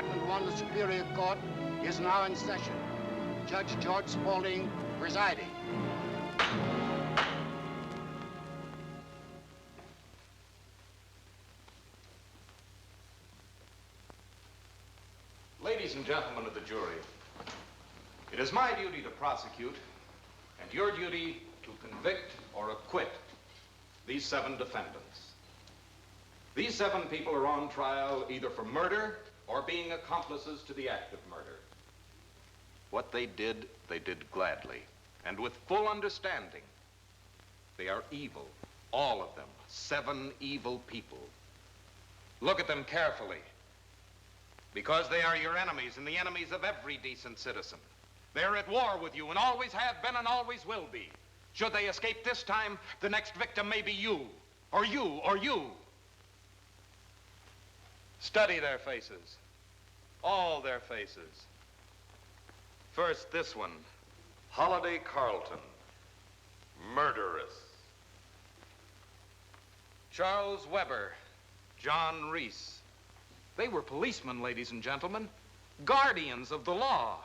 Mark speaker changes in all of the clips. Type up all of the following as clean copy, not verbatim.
Speaker 1: Department 1, the Superior Court, is now in session. Judge George Spaulding presiding.
Speaker 2: Ladies and gentlemen of the jury, it is my duty to prosecute and your duty to convict or acquit these 7 defendants. These 7 people are on trial either for murder or being accomplices to the act of murder. What they did gladly and with full understanding. They are evil, all of them, 7 evil people. Look at them carefully, because they are your enemies and the enemies of every decent citizen. They're at war with you and always have been and always will be. Should they escape this time, the next victim may be you, or you, or you. Study their faces, all their faces. First, this one, Holiday Carlton, murderess. Charles Weber, John Rhys. They were policemen, ladies and gentlemen, guardians of the law.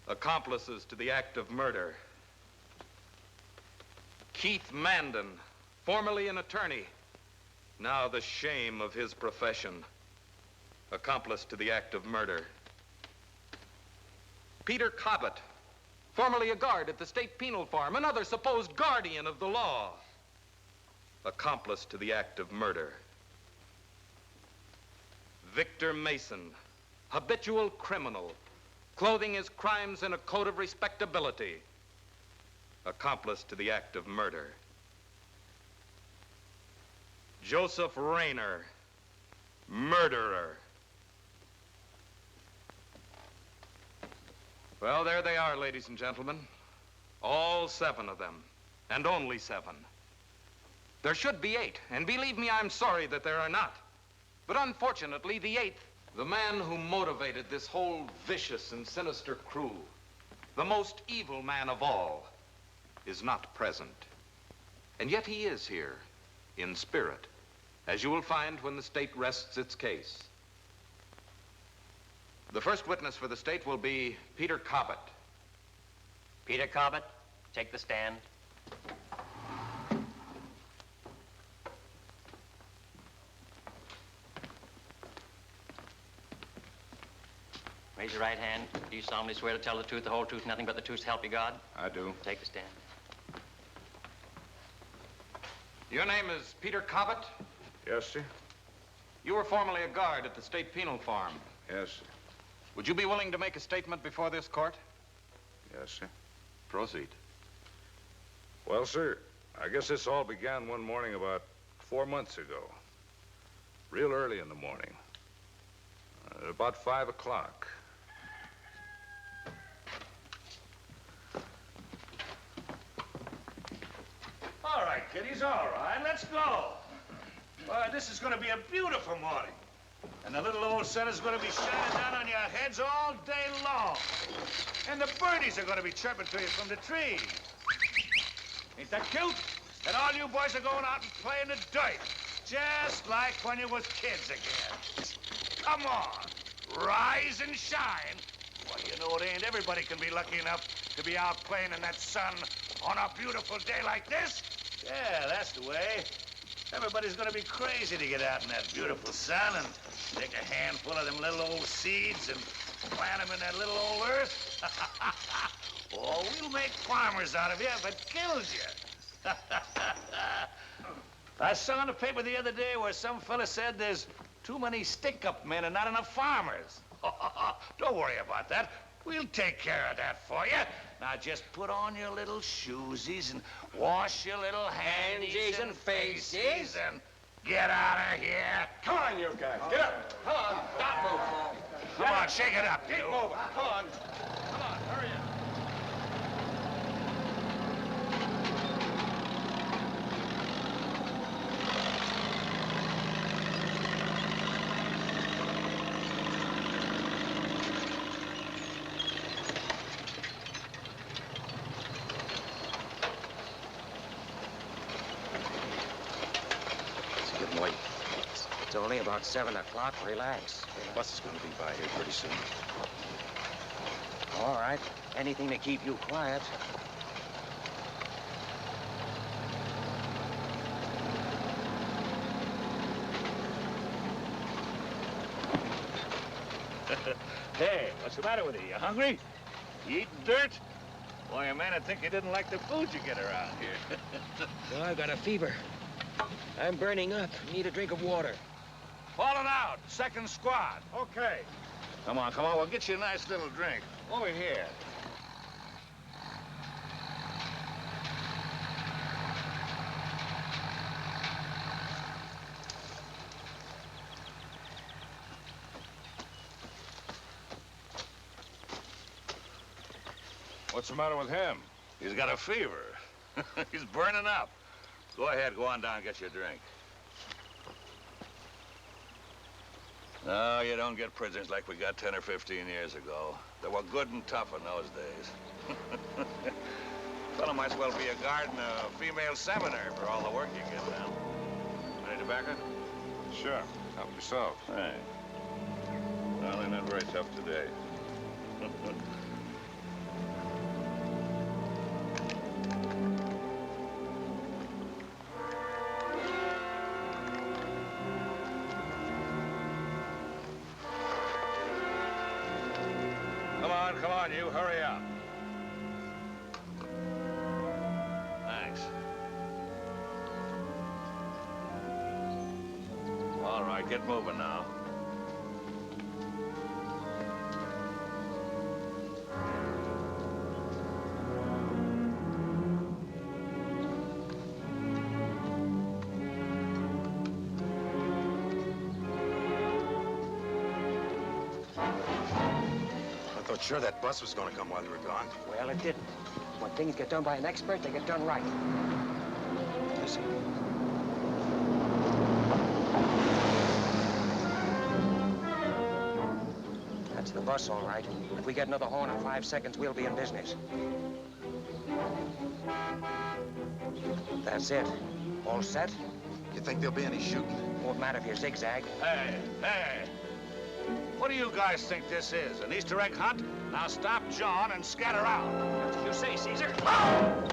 Speaker 2: Accomplices to the act of murder. Keith Mandan, formerly an attorney, now the shame of his profession. Accomplice to the act of murder. Peter Cobbett, formerly a guard at the State Penal Farm, another supposed guardian of the law. Accomplice to the act of murder. Victor Mason, habitual criminal, clothing his crimes in a coat of respectability. Accomplice to the act of murder. Joseph Rayner, murderer. Well, there they are, ladies and gentlemen. All 7 of them, and only 7. There should be 8, and believe me, I'm sorry that there are not. But unfortunately, the 8th, the man who motivated this whole vicious and sinister crew, the most evil man of all, is not present. And yet he is here, in spirit, as you will find when the state rests its case. The first witness for the state will be Peter Cobbett.
Speaker 3: Peter Cobbett, take the stand. Raise your right hand. Do you solemnly swear to tell the truth, the whole truth, nothing but the truth, so help you God?
Speaker 2: I do.
Speaker 3: Take the stand.
Speaker 2: Your name is Peter Cobbett?
Speaker 4: Yes, sir.
Speaker 2: You were formerly a guard at the State Penal Farm.
Speaker 4: Yes, sir.
Speaker 2: Would you be willing to make a statement before this court?
Speaker 4: Yes, sir.
Speaker 2: Proceed.
Speaker 4: Well, sir, I guess this all began one morning about 4 months ago. Real early in the morning. At about 5 o'clock.
Speaker 5: All right, kiddies, all right, let's go. Boy, this is going to be a beautiful morning. And the little old sun is going to be shining down on your heads all day long. And the birdies are going to be chirping to you from the trees. Ain't that cute? And all you boys are going out and playing the dirt. Just like when you was kids again. Come on, rise and shine. Well, you know, it ain't everybody can be lucky enough to be out playing in that sun on a beautiful day like this. Yeah, that's the way. Everybody's gonna be crazy to get out in that beautiful sun and take a handful of them little old seeds and plant them in that little old earth. Oh, we'll make farmers out of you if it kills you. I saw in the paper the other day where some fella said there's too many stick-up men and not enough farmers. Don't worry about that. We'll take care of that for you. Now just put on your little shoesies and wash your little handies and faces and get out of here.
Speaker 6: Come on, you guys. Get up. Come on. Stop moving.
Speaker 5: Come on, shake it up,
Speaker 6: Keep
Speaker 5: you.
Speaker 6: moving. Come on. Come on, hurry up.
Speaker 3: It's only about 7 o'clock. Relax.
Speaker 6: Bus is gonna be by here pretty soon.
Speaker 7: All right. Anything to keep you quiet.
Speaker 5: Hey, what's the matter with you? You hungry? You eating dirt? Boy, a man would think you didn't like the food you get around here.
Speaker 7: No, I've got a fever. I'm burning up. Need a drink of water.
Speaker 5: Falling out. Second squad. Okay. Come on, we'll get you a nice little drink. Over here.
Speaker 4: What's the matter with him?
Speaker 5: He's got a fever. He's burning up. Go ahead, go on down and get your drink. No, you don't get prisoners like we got 10 or 15 years ago. They were good and tough in those days. Fellow might as well be a guard in a female seminary for all the work you get now. Any tobacco?
Speaker 4: Sure. Help yourself.
Speaker 5: Hey. Well, they're not very tough today. Come on, you, hurry up. Thanks. All right, get moving now.
Speaker 6: Sure that bus was gonna come while you were gone.
Speaker 7: Well, it didn't. When things get done by an expert, they get done right. Listen. That's the bus, all right. If we get another horn in 5 seconds, we'll be in business. That's it. All set?
Speaker 6: You think there'll be any shooting?
Speaker 7: Won't matter if you zigzag.
Speaker 5: Hey! What do you guys think this is? An Easter egg hunt? Now stop John and scatter out.
Speaker 7: That's what you say, Caesar. Come on!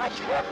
Speaker 7: I can't.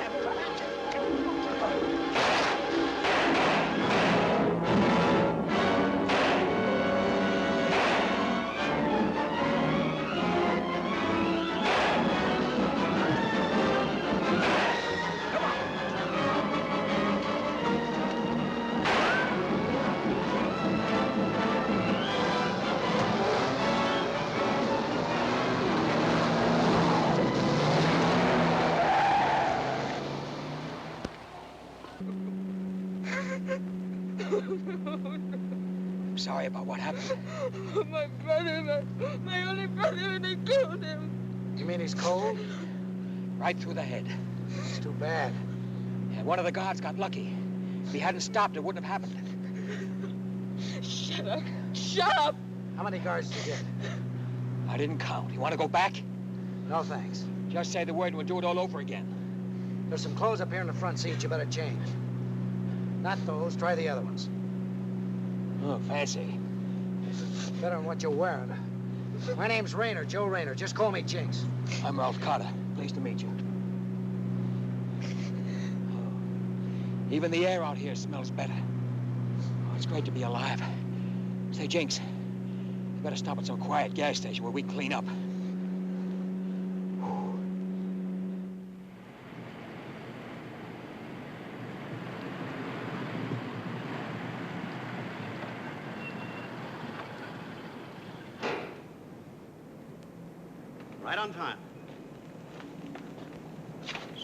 Speaker 7: Sorry about what happened.
Speaker 8: My brother, my only brother, and they killed him.
Speaker 7: You mean he's cold? Right through the head. It's too bad. Yeah, one of the guards got lucky. If he hadn't stopped, it wouldn't have happened.
Speaker 8: Shut up. Shut up.
Speaker 7: How many guards did you get? I didn't count. You want to go back? No, thanks. Just say the word and we'll do it all over again. There's some clothes up here in the front seat you better change. Not those. Try the other ones. Oh, fancy. Better than what you're wearing. My name's Rayner, Joe Rayner. Just call me Jinx. I'm Ralph Carter. Pleased to meet you. Oh. Even the air out here smells better. Oh, it's great to be alive. Say, Jinx, you better stop at some quiet gas station where we can clean up.
Speaker 9: Right on time.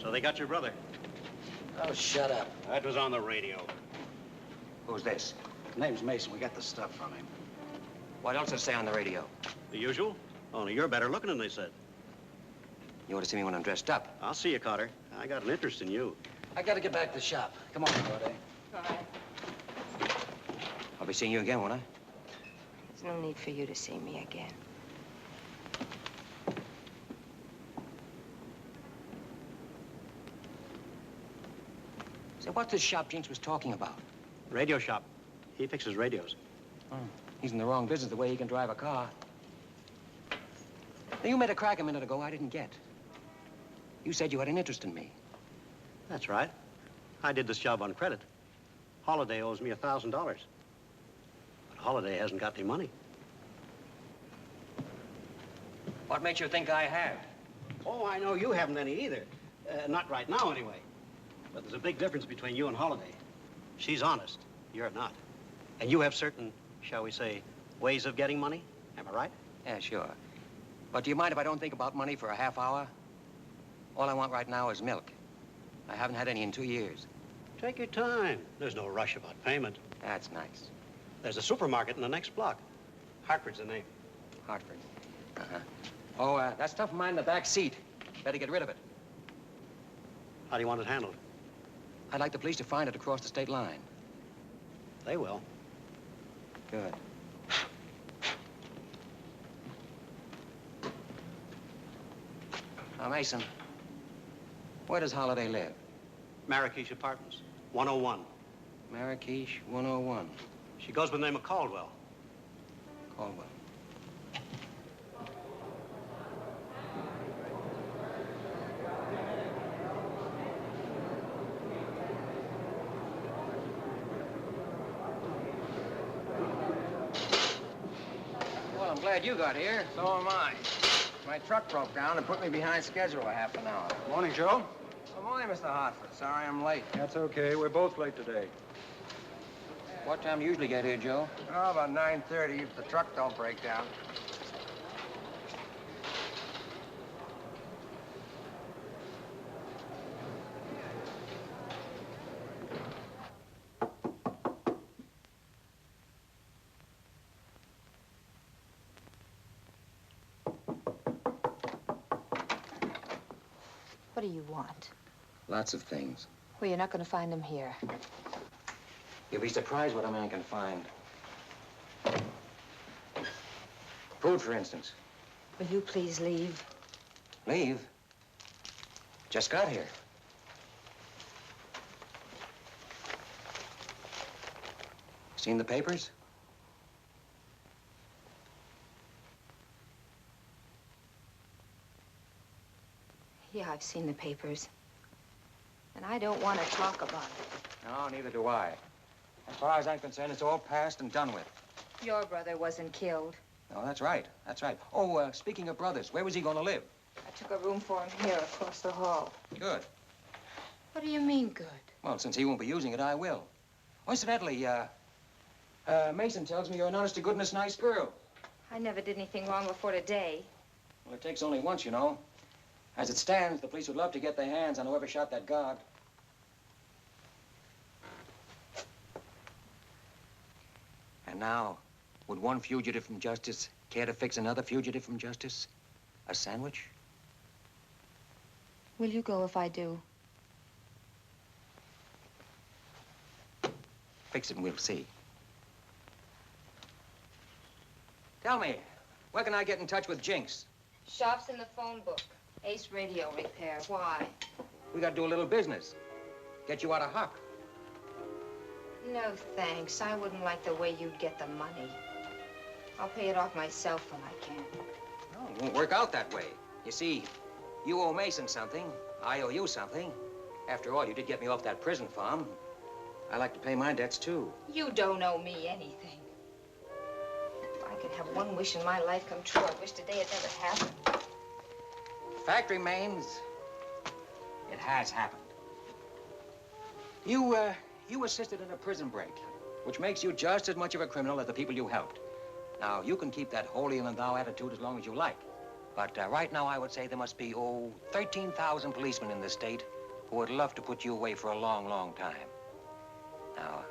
Speaker 9: So they got your brother.
Speaker 7: Oh, shut up.
Speaker 9: That was on the radio.
Speaker 7: Who's this?
Speaker 9: Name's Mason. We got the stuff from him.
Speaker 7: What else does it say on the radio?
Speaker 9: The usual. Only you're better looking than they said.
Speaker 7: You ought to see me when I'm dressed up.
Speaker 9: I'll see you, Carter. I got an interest in you.
Speaker 7: I gotta get back to the shop. Come on, Brodie.
Speaker 8: Bye.
Speaker 7: I'll be seeing you again, won't I?
Speaker 10: There's no need for you to see me again.
Speaker 7: So what's this shop Jinx was talking about?
Speaker 9: Radio shop. He fixes radios.
Speaker 7: Oh, he's in the wrong business the way he can drive a car. Now, you made a crack a minute ago I didn't get. You said you had an interest in me.
Speaker 9: That's right. I did this job on credit. Holiday owes me $1,000. But Holiday hasn't got any money.
Speaker 7: What makes you think I have?
Speaker 9: Oh, I know you haven't any either. Not right now, anyway. But there's a big difference between you and Holiday. She's honest. You're not. And you have certain, shall we say, ways of getting money. Am I right?
Speaker 7: Yeah, sure. But do you mind if I don't think about money for a half hour? All I want right now is milk. I haven't had any in 2 years.
Speaker 9: Take your time. There's no rush about payment.
Speaker 7: That's nice.
Speaker 9: There's a supermarket in the next block. Hartford's the name.
Speaker 7: Hartford. Uh-huh. Oh, that stuff of mine in the back seat. Better get rid of it.
Speaker 9: How do you want it handled?
Speaker 7: I'd like the police to find it across the state line.
Speaker 9: They will.
Speaker 7: Good. Now, Mason, where does Holiday live?
Speaker 9: Marrakesh Apartments, 101.
Speaker 7: Marrakesh, 101.
Speaker 9: She goes by the name of Caldwell.
Speaker 7: Caldwell. Well, I'm glad you got here. So am I. My truck broke down and put me behind schedule a half an hour.
Speaker 11: Morning, Joe.
Speaker 7: Good morning, Mr. Hartford. Sorry I'm late.
Speaker 11: That's okay. We're both late today.
Speaker 7: What time do you usually get here, Joe?
Speaker 11: Oh, about 9:30 if the truck don't break down.
Speaker 10: What do you want?
Speaker 7: Lots of things.
Speaker 10: Well, you're not going to find them here.
Speaker 7: You'll be surprised what a man can find. Food, for instance.
Speaker 10: Will you please leave?
Speaker 7: Leave? Just got here. Seen the papers?
Speaker 10: Yeah, I've seen the papers. And I don't want to talk about it.
Speaker 7: No, neither do I. As far as I'm concerned, it's all past and done with.
Speaker 10: Your brother wasn't killed.
Speaker 7: No, that's right. That's right. Oh, speaking of brothers, where was he going to live?
Speaker 10: I took a room for him here across the hall.
Speaker 7: Good.
Speaker 10: What do you mean, good?
Speaker 7: Well, since he won't be using it, I will. Oh, incidentally, Mason tells me you're an honest-to-goodness nice girl.
Speaker 10: I never did anything wrong before today.
Speaker 7: Well, it takes only once, you know. As it stands, the police would love to get their hands on whoever shot that guard. And now, would one fugitive from justice care to fix another fugitive from justice? A sandwich?
Speaker 10: Will you go if I do?
Speaker 7: Fix it and we'll see. Tell me, where can I get in touch with Jinx?
Speaker 10: Shop's in the phone book. Ace Radio Repair. Why?
Speaker 7: We got to do a little business. Get you out of Huck.
Speaker 10: No, thanks. I wouldn't like the way you'd get the money. I'll pay it off myself when I can.
Speaker 7: No, it won't work out that way. You see, you owe Mason something. I owe you something. After all, you did get me off that prison farm. I like to pay my debts, too.
Speaker 10: You don't owe me anything. If I could have one wish in my life come true, I wish today had never happened.
Speaker 7: The fact remains, it has happened. You assisted in a prison break, which makes you just as much of a criminal as the people you helped. Now, you can keep that holier-than-thou attitude as long as you like. But right now, I would say there must be, 13,000 policemen in this state who would love to put you away for a long, long time. Now,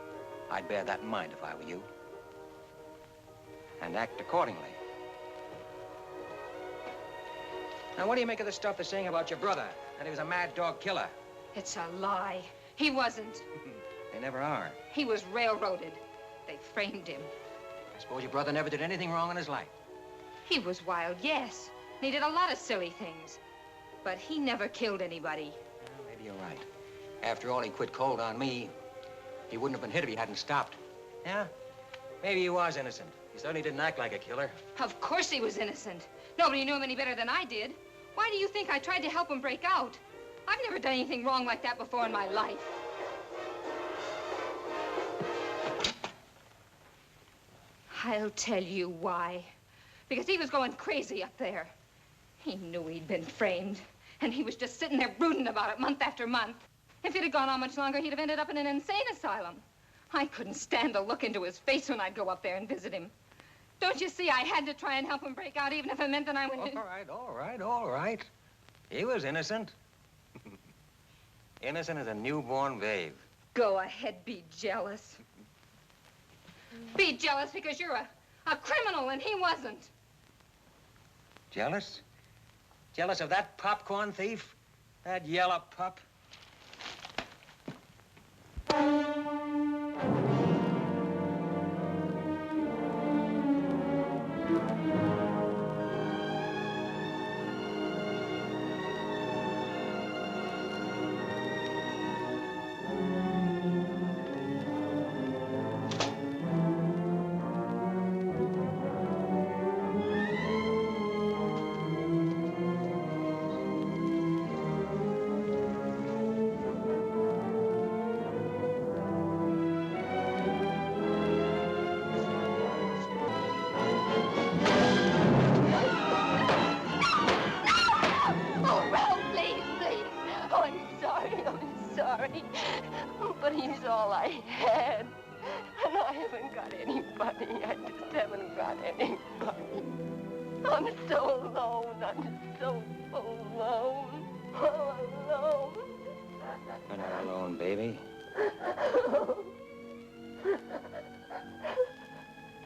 Speaker 7: I'd bear that in mind if I were you. And act accordingly. Now, what do you make of the stuff they're saying about your brother, that he was a mad dog killer?
Speaker 10: It's a lie. He wasn't.
Speaker 7: They never are.
Speaker 10: He was railroaded. They framed him.
Speaker 7: I suppose your brother never did anything wrong in his life.
Speaker 10: He was wild, yes. And he did a lot of silly things. But he never killed anybody.
Speaker 7: Well, maybe you're right. After all, he quit cold on me. He wouldn't have been hit if he hadn't stopped. Yeah? Maybe he was innocent. He certainly didn't act like a killer.
Speaker 10: Of course he was innocent. Nobody knew him any better than I did. Why do you think I tried to help him break out? I've never done anything wrong like that before in my life. I'll tell you why. Because he was going crazy up there. He knew he'd been framed, and he was just sitting there brooding about it month after month. If it had gone on much longer, he'd have ended up in an insane asylum. I couldn't stand to look into his face when I'd go up there and visit him. Don't you see, I had to try and help him break out, even if it meant that I went...
Speaker 7: All right. He was innocent. Innocent as a newborn babe.
Speaker 10: Go ahead, be jealous. Be jealous because you're a criminal and he wasn't.
Speaker 7: Jealous? Jealous of that popcorn thief? That yellow pup?
Speaker 8: But he's all I had. And I haven't got anybody. I just haven't got anybody. I'm so alone. I'm so alone. All alone.
Speaker 7: You're not alone, baby.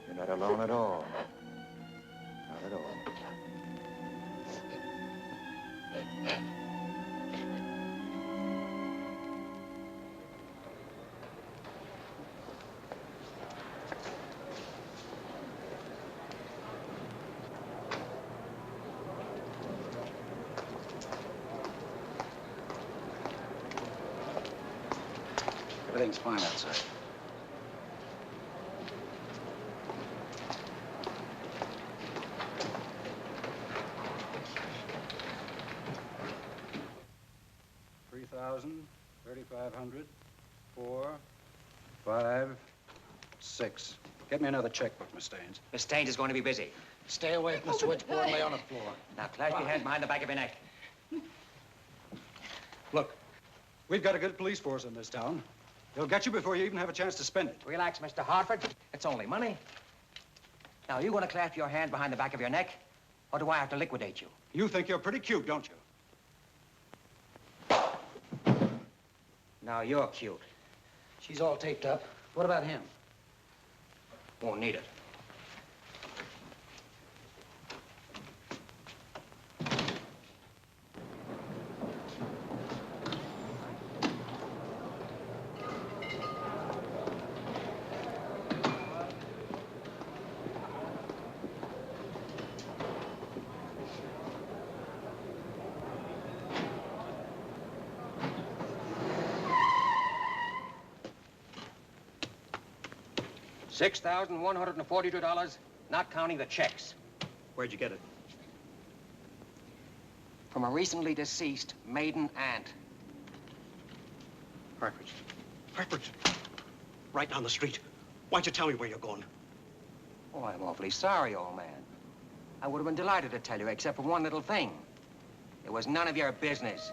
Speaker 7: You're not alone at all. Not at all.
Speaker 9: Everything's fine outside. $3,000, $3,500, 4, 5, 6. Get me another checkbook, Miss Staines.
Speaker 7: Miss Staines is going to be busy.
Speaker 9: Stay away from the switchboard and lay on the floor.
Speaker 7: Now, clasp your hand behind the back of your neck.
Speaker 9: Look, we've got a good police force in this town. They'll get you before you even have a chance to spend it.
Speaker 7: Relax, Mr. Hartford. It's only money. Now, are you going to clasp your hand behind the back of your neck, or do I have to liquidate you?
Speaker 9: You think you're pretty cute, don't you?
Speaker 7: Now, you're cute.
Speaker 9: She's all taped up. What about him?
Speaker 7: Won't need it. $6,142, not counting the checks.
Speaker 9: Where'd you get it?
Speaker 7: From a recently deceased maiden aunt.
Speaker 9: Hartford. Hartford. Right down the street. Why'd you tell me where you're going?
Speaker 7: Oh, I'm awfully sorry, old man. I would have been delighted to tell you, except for one little thing. It was none of your business.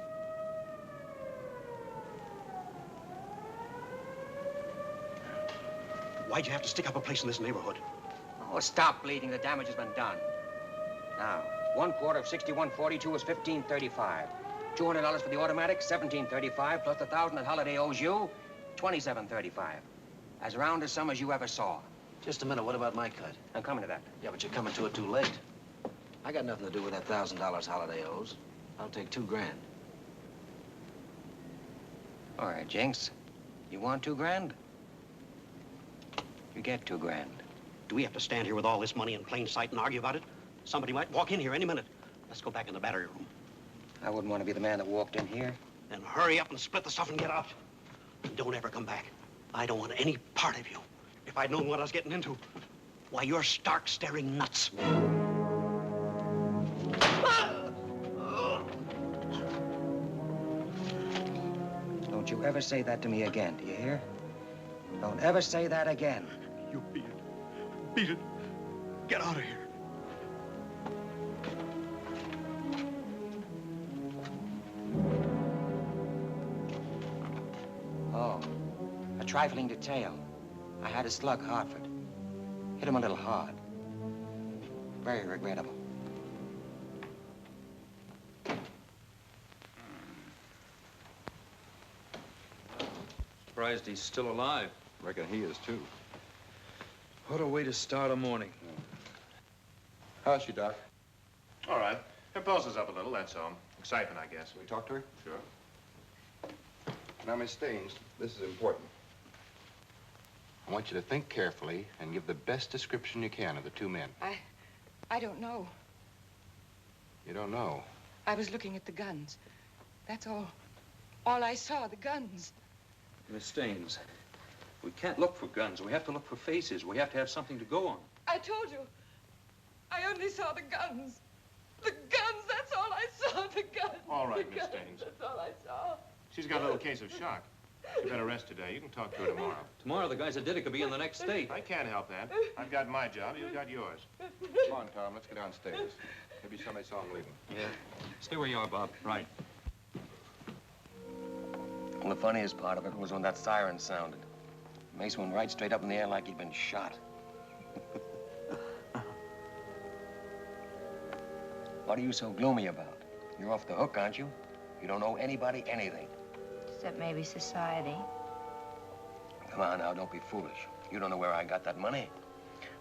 Speaker 9: Why'd you have to stick up a place in this neighborhood?
Speaker 7: Oh, stop bleeding. The damage has been done. Now, 1/4 of 6142 is $15.35. $200 for the automatic, $17.35, plus the $1,000 that Holiday owes you, $27.35. As round a sum as you ever saw.
Speaker 12: Just a minute, what about my cut?
Speaker 7: I'm coming to that.
Speaker 12: Yeah, but you're coming to it too late. I got nothing to do with that $1,000 Holiday owes. I'll take $2 grand.
Speaker 7: All right, Jinx. You want $2 grand? You get $2 grand.
Speaker 9: Do we have to stand here with all this money in plain sight and argue about it? Somebody might walk in here any minute. Let's go back in the battery room.
Speaker 12: I wouldn't want to be the man that walked in here.
Speaker 9: Then hurry up and split the stuff and get out. And don't ever come back. I don't want any part of you. If I'd known what I was getting into, why, you're stark staring nuts.
Speaker 12: Don't you ever say that to me again, do you hear? Don't ever say that again.
Speaker 9: You beat it. Beat it. Get out of here.
Speaker 12: Oh, a trifling detail. I had a slug Hartford. Hit him a little hard. Very regrettable.
Speaker 13: Surprised he's still alive.
Speaker 14: Reckon he is, too.
Speaker 13: What a way to start a morning.
Speaker 14: How's she, Doc?
Speaker 6: All right. Her pulse is up a little, that's all. Excitement, I guess.
Speaker 14: Can we talk to her?
Speaker 6: Sure.
Speaker 14: Now, Miss Staines, this is important. I want you to think carefully and give the best description you can of the two men.
Speaker 15: I don't know.
Speaker 14: You don't know?
Speaker 15: I was looking at the guns. That's all. All I saw, the guns.
Speaker 13: Miss Staines, we can't look for guns. We have to look for faces. We have to have something to go on.
Speaker 15: I told you. I only saw the guns. The guns, that's all I saw, the guns.
Speaker 6: All right, Miss Staines.
Speaker 15: That's all I saw.
Speaker 6: She's got a little case of shock. She better rest today. You can talk to her tomorrow.
Speaker 13: Tomorrow, the guys that did it could be in the next state.
Speaker 6: I can't help that. I've got my job. You've got yours.
Speaker 14: Come on, Tom. Let's get downstairs. Maybe somebody saw him leaving.
Speaker 13: Yeah. Stay where you are, Bob. Right.
Speaker 12: Well, the funniest part of it was when that siren sounded. Mason went right straight up in the air like he'd been shot. What are you so gloomy about? You're off the hook, aren't you? You don't owe anybody anything.
Speaker 16: Except maybe society.
Speaker 12: Come on now, don't be foolish. You don't know where I got that money.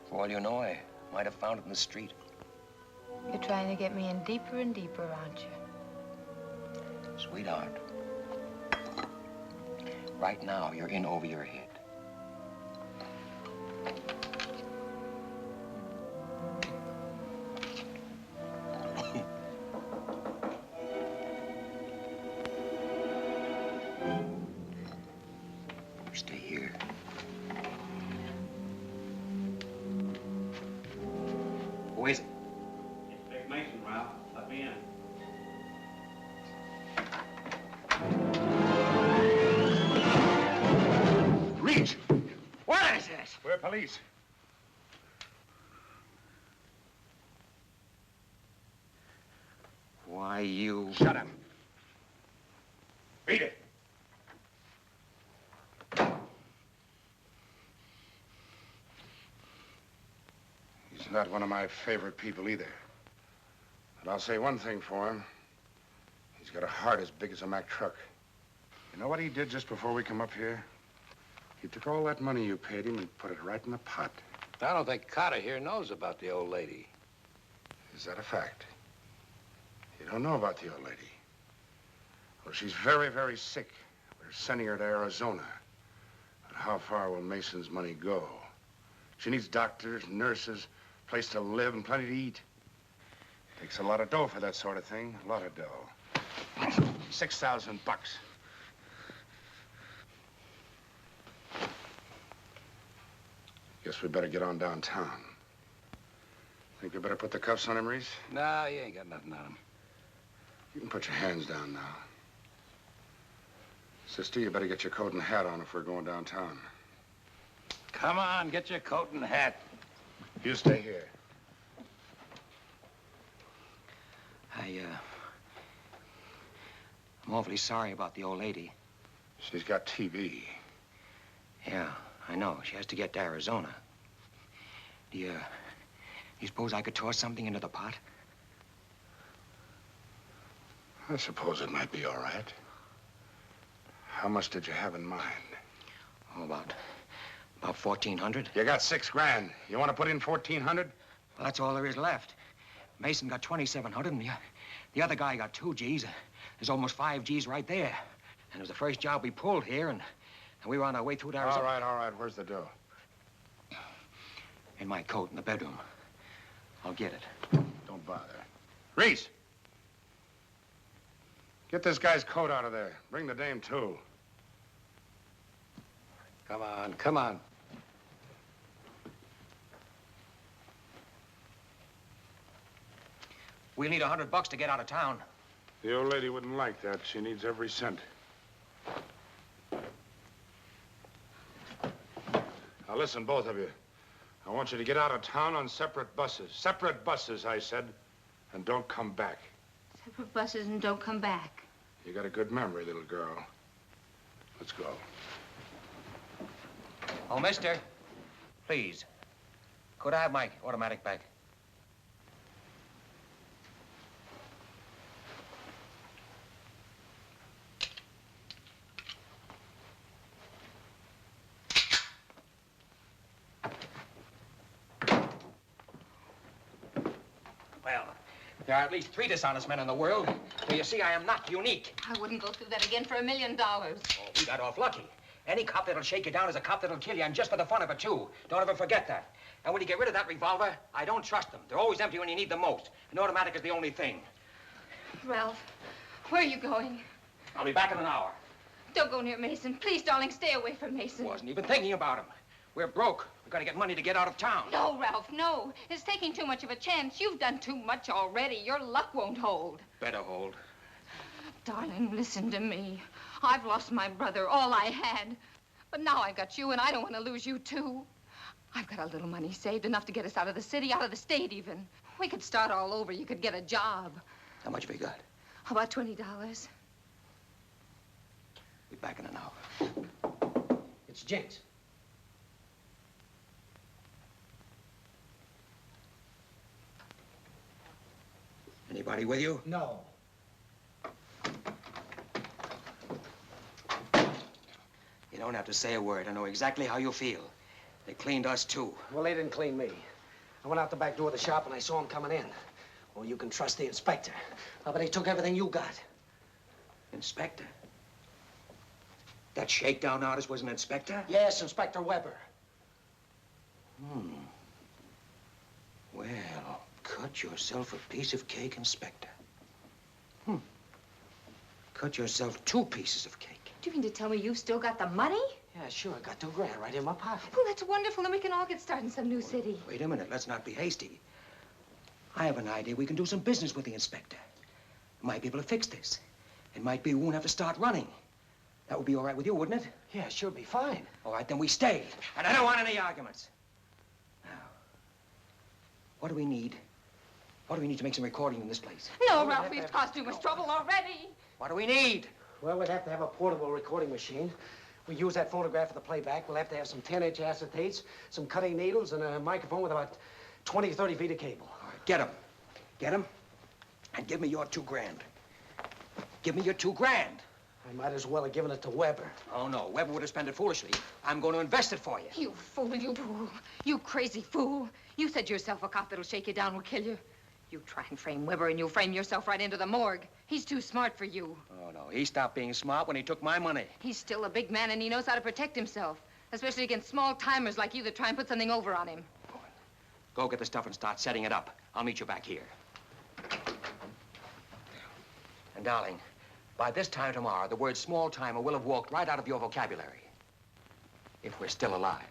Speaker 12: For all you know, I might have found it in the street.
Speaker 16: You're trying to get me in deeper and deeper, aren't you?
Speaker 12: Sweetheart, right now, you're in over your head. Stay here. Who is it?
Speaker 9: It's Big Mason, Ralph. Let me in.
Speaker 5: Rhys!
Speaker 7: What is this?
Speaker 5: We're police.
Speaker 12: Why, you...
Speaker 5: Shut up. Beat it.
Speaker 17: He's not one of my favorite people either. But I'll say one thing for him. He's got a heart as big as a Mack truck. You know what he did just before we come up here? He took all that money you paid him and put it right in the pot.
Speaker 18: I don't think Carter here knows about the old lady.
Speaker 17: Is that a fact? You don't know about the old lady? Well, she's very, very sick. We're sending her to Arizona. But how far will Mason's money go? She needs doctors, nurses, place to live, and plenty to eat. Takes a lot of dough for that sort of thing. A lot of dough. $6,000. Guess we better get on downtown. Think we better put the cuffs on him, Rhys?
Speaker 18: No, you ain't got nothing on him.
Speaker 17: You can put your hands down now. Sister, you better get your coat and hat on if we're going downtown.
Speaker 18: Come on, get your coat and hat.
Speaker 17: You stay here.
Speaker 12: I'm awfully sorry about the old lady.
Speaker 17: She's got TB.
Speaker 12: Yeah, I know. She has to get to Arizona. Do you suppose I could toss something into the pot?
Speaker 17: I suppose it might be all right. How much did you have in mind?
Speaker 12: Oh, about 1,400.
Speaker 17: You got $6,000. You want to put in 1,400?
Speaker 12: Well, that's all there is left. Mason got 2,700, and the other guy got 2 G's. There's almost 5 G's right there. And it was the first job we pulled here, and we were on our way through to Arizona.
Speaker 17: All right. Where's the dough?
Speaker 12: In my coat in the bedroom. I'll get it.
Speaker 17: Don't bother. Rhys! Get this guy's coat out of there. Bring the dame, too.
Speaker 11: Come on, come on.
Speaker 12: We'll need $100 to get out of town.
Speaker 17: The old lady wouldn't like that. She needs every cent. Now, listen, both of you. I want you to get out of town on separate buses. Separate buses, I said. And don't come back.
Speaker 10: Separate buses and don't come back.
Speaker 17: You got a good memory, little girl. Let's go.
Speaker 12: Oh, mister, please. Could I have my automatic back? Well, there are at least 3 dishonest men in the world. So you see, I am not unique.
Speaker 10: I wouldn't go through that again for $1 million.
Speaker 12: Oh, we got off lucky. Any cop that'll shake you down is a cop that'll kill you, and just for the fun of it, too. Don't ever forget that. And when you get rid of that revolver, I don't trust them. They're always empty when you need them most. An automatic is the only thing.
Speaker 10: Ralph, where are you going?
Speaker 12: I'll be back in an hour.
Speaker 10: Don't go near Mason. Please, darling, stay away from Mason.
Speaker 12: Wasn't even thinking about him. We're broke. We've got to get money to get out of town.
Speaker 10: No, Ralph, no. It's taking too much of a chance. You've done too much already. Your luck won't hold.
Speaker 12: Better hold.
Speaker 10: Darling, listen to me. I've lost my brother, all I had. But now I've got you, and I don't want to lose you, too. I've got a little money saved, enough to get us out of the city, out of the state, even. We could start all over. You could get a job.
Speaker 12: How much have we got?
Speaker 10: About $20.
Speaker 12: Be back in an hour.
Speaker 7: It's Jinx.
Speaker 12: Anybody with you?
Speaker 7: No.
Speaker 12: You don't have to say a word. I know exactly how you feel. They cleaned us, too.
Speaker 7: Well, they didn't clean me. I went out the back door of the shop and I saw him coming in. Well, you can trust the inspector. But he took everything you got.
Speaker 12: Inspector? That shakedown artist was an inspector?
Speaker 7: Yes, Inspector Weber.
Speaker 12: Well, cut yourself a piece of cake, Inspector. Cut yourself 2 pieces of cake.
Speaker 10: Do you mean to tell me you've still got the money?
Speaker 7: Yeah, sure. I got $2 grand right in my pocket.
Speaker 10: Oh, that's wonderful. Then we can all get started in some new city.
Speaker 12: Wait a minute. Let's not be hasty. I have an idea. We can do some business with the inspector. Might be able to fix this. It might be we won't have to start running. That would be all right with you, wouldn't it?
Speaker 7: Yeah, sure, be fine.
Speaker 12: All right, then we stay. And I don't want any arguments. Now, what do we need? What do we need to make some recording in this place?
Speaker 10: No, Ralph, we've caused too much trouble already.
Speaker 12: What do we need?
Speaker 7: Well, we'd have to have a portable recording machine. We use that phonograph for the playback. We'll have to have some 10-inch acetates, some cutting needles, and a microphone with about 20 or 30 feet of cable.
Speaker 12: All right, get 'em. Get 'em, and give me your $2 grand. Give me your $2 grand.
Speaker 7: I might as well have given it to Weber.
Speaker 12: Oh, no. Weber would have spent it foolishly. I'm going to invest it for you.
Speaker 10: You fool, you fool. You crazy fool. You said yourself a cop that'll shake you down will kill you. You try and frame Weber, and you'll frame yourself right into the morgue. He's too smart for you.
Speaker 12: Oh, no. He stopped being smart when he took my money.
Speaker 10: He's still a big man, and he knows how to protect himself, especially against small-timers like you that try and put something over on him.
Speaker 12: Go get the stuff and start setting it up. I'll meet you back here. And, darling, by this time tomorrow, the word small-timer will have walked right out of your vocabulary. If we're still alive.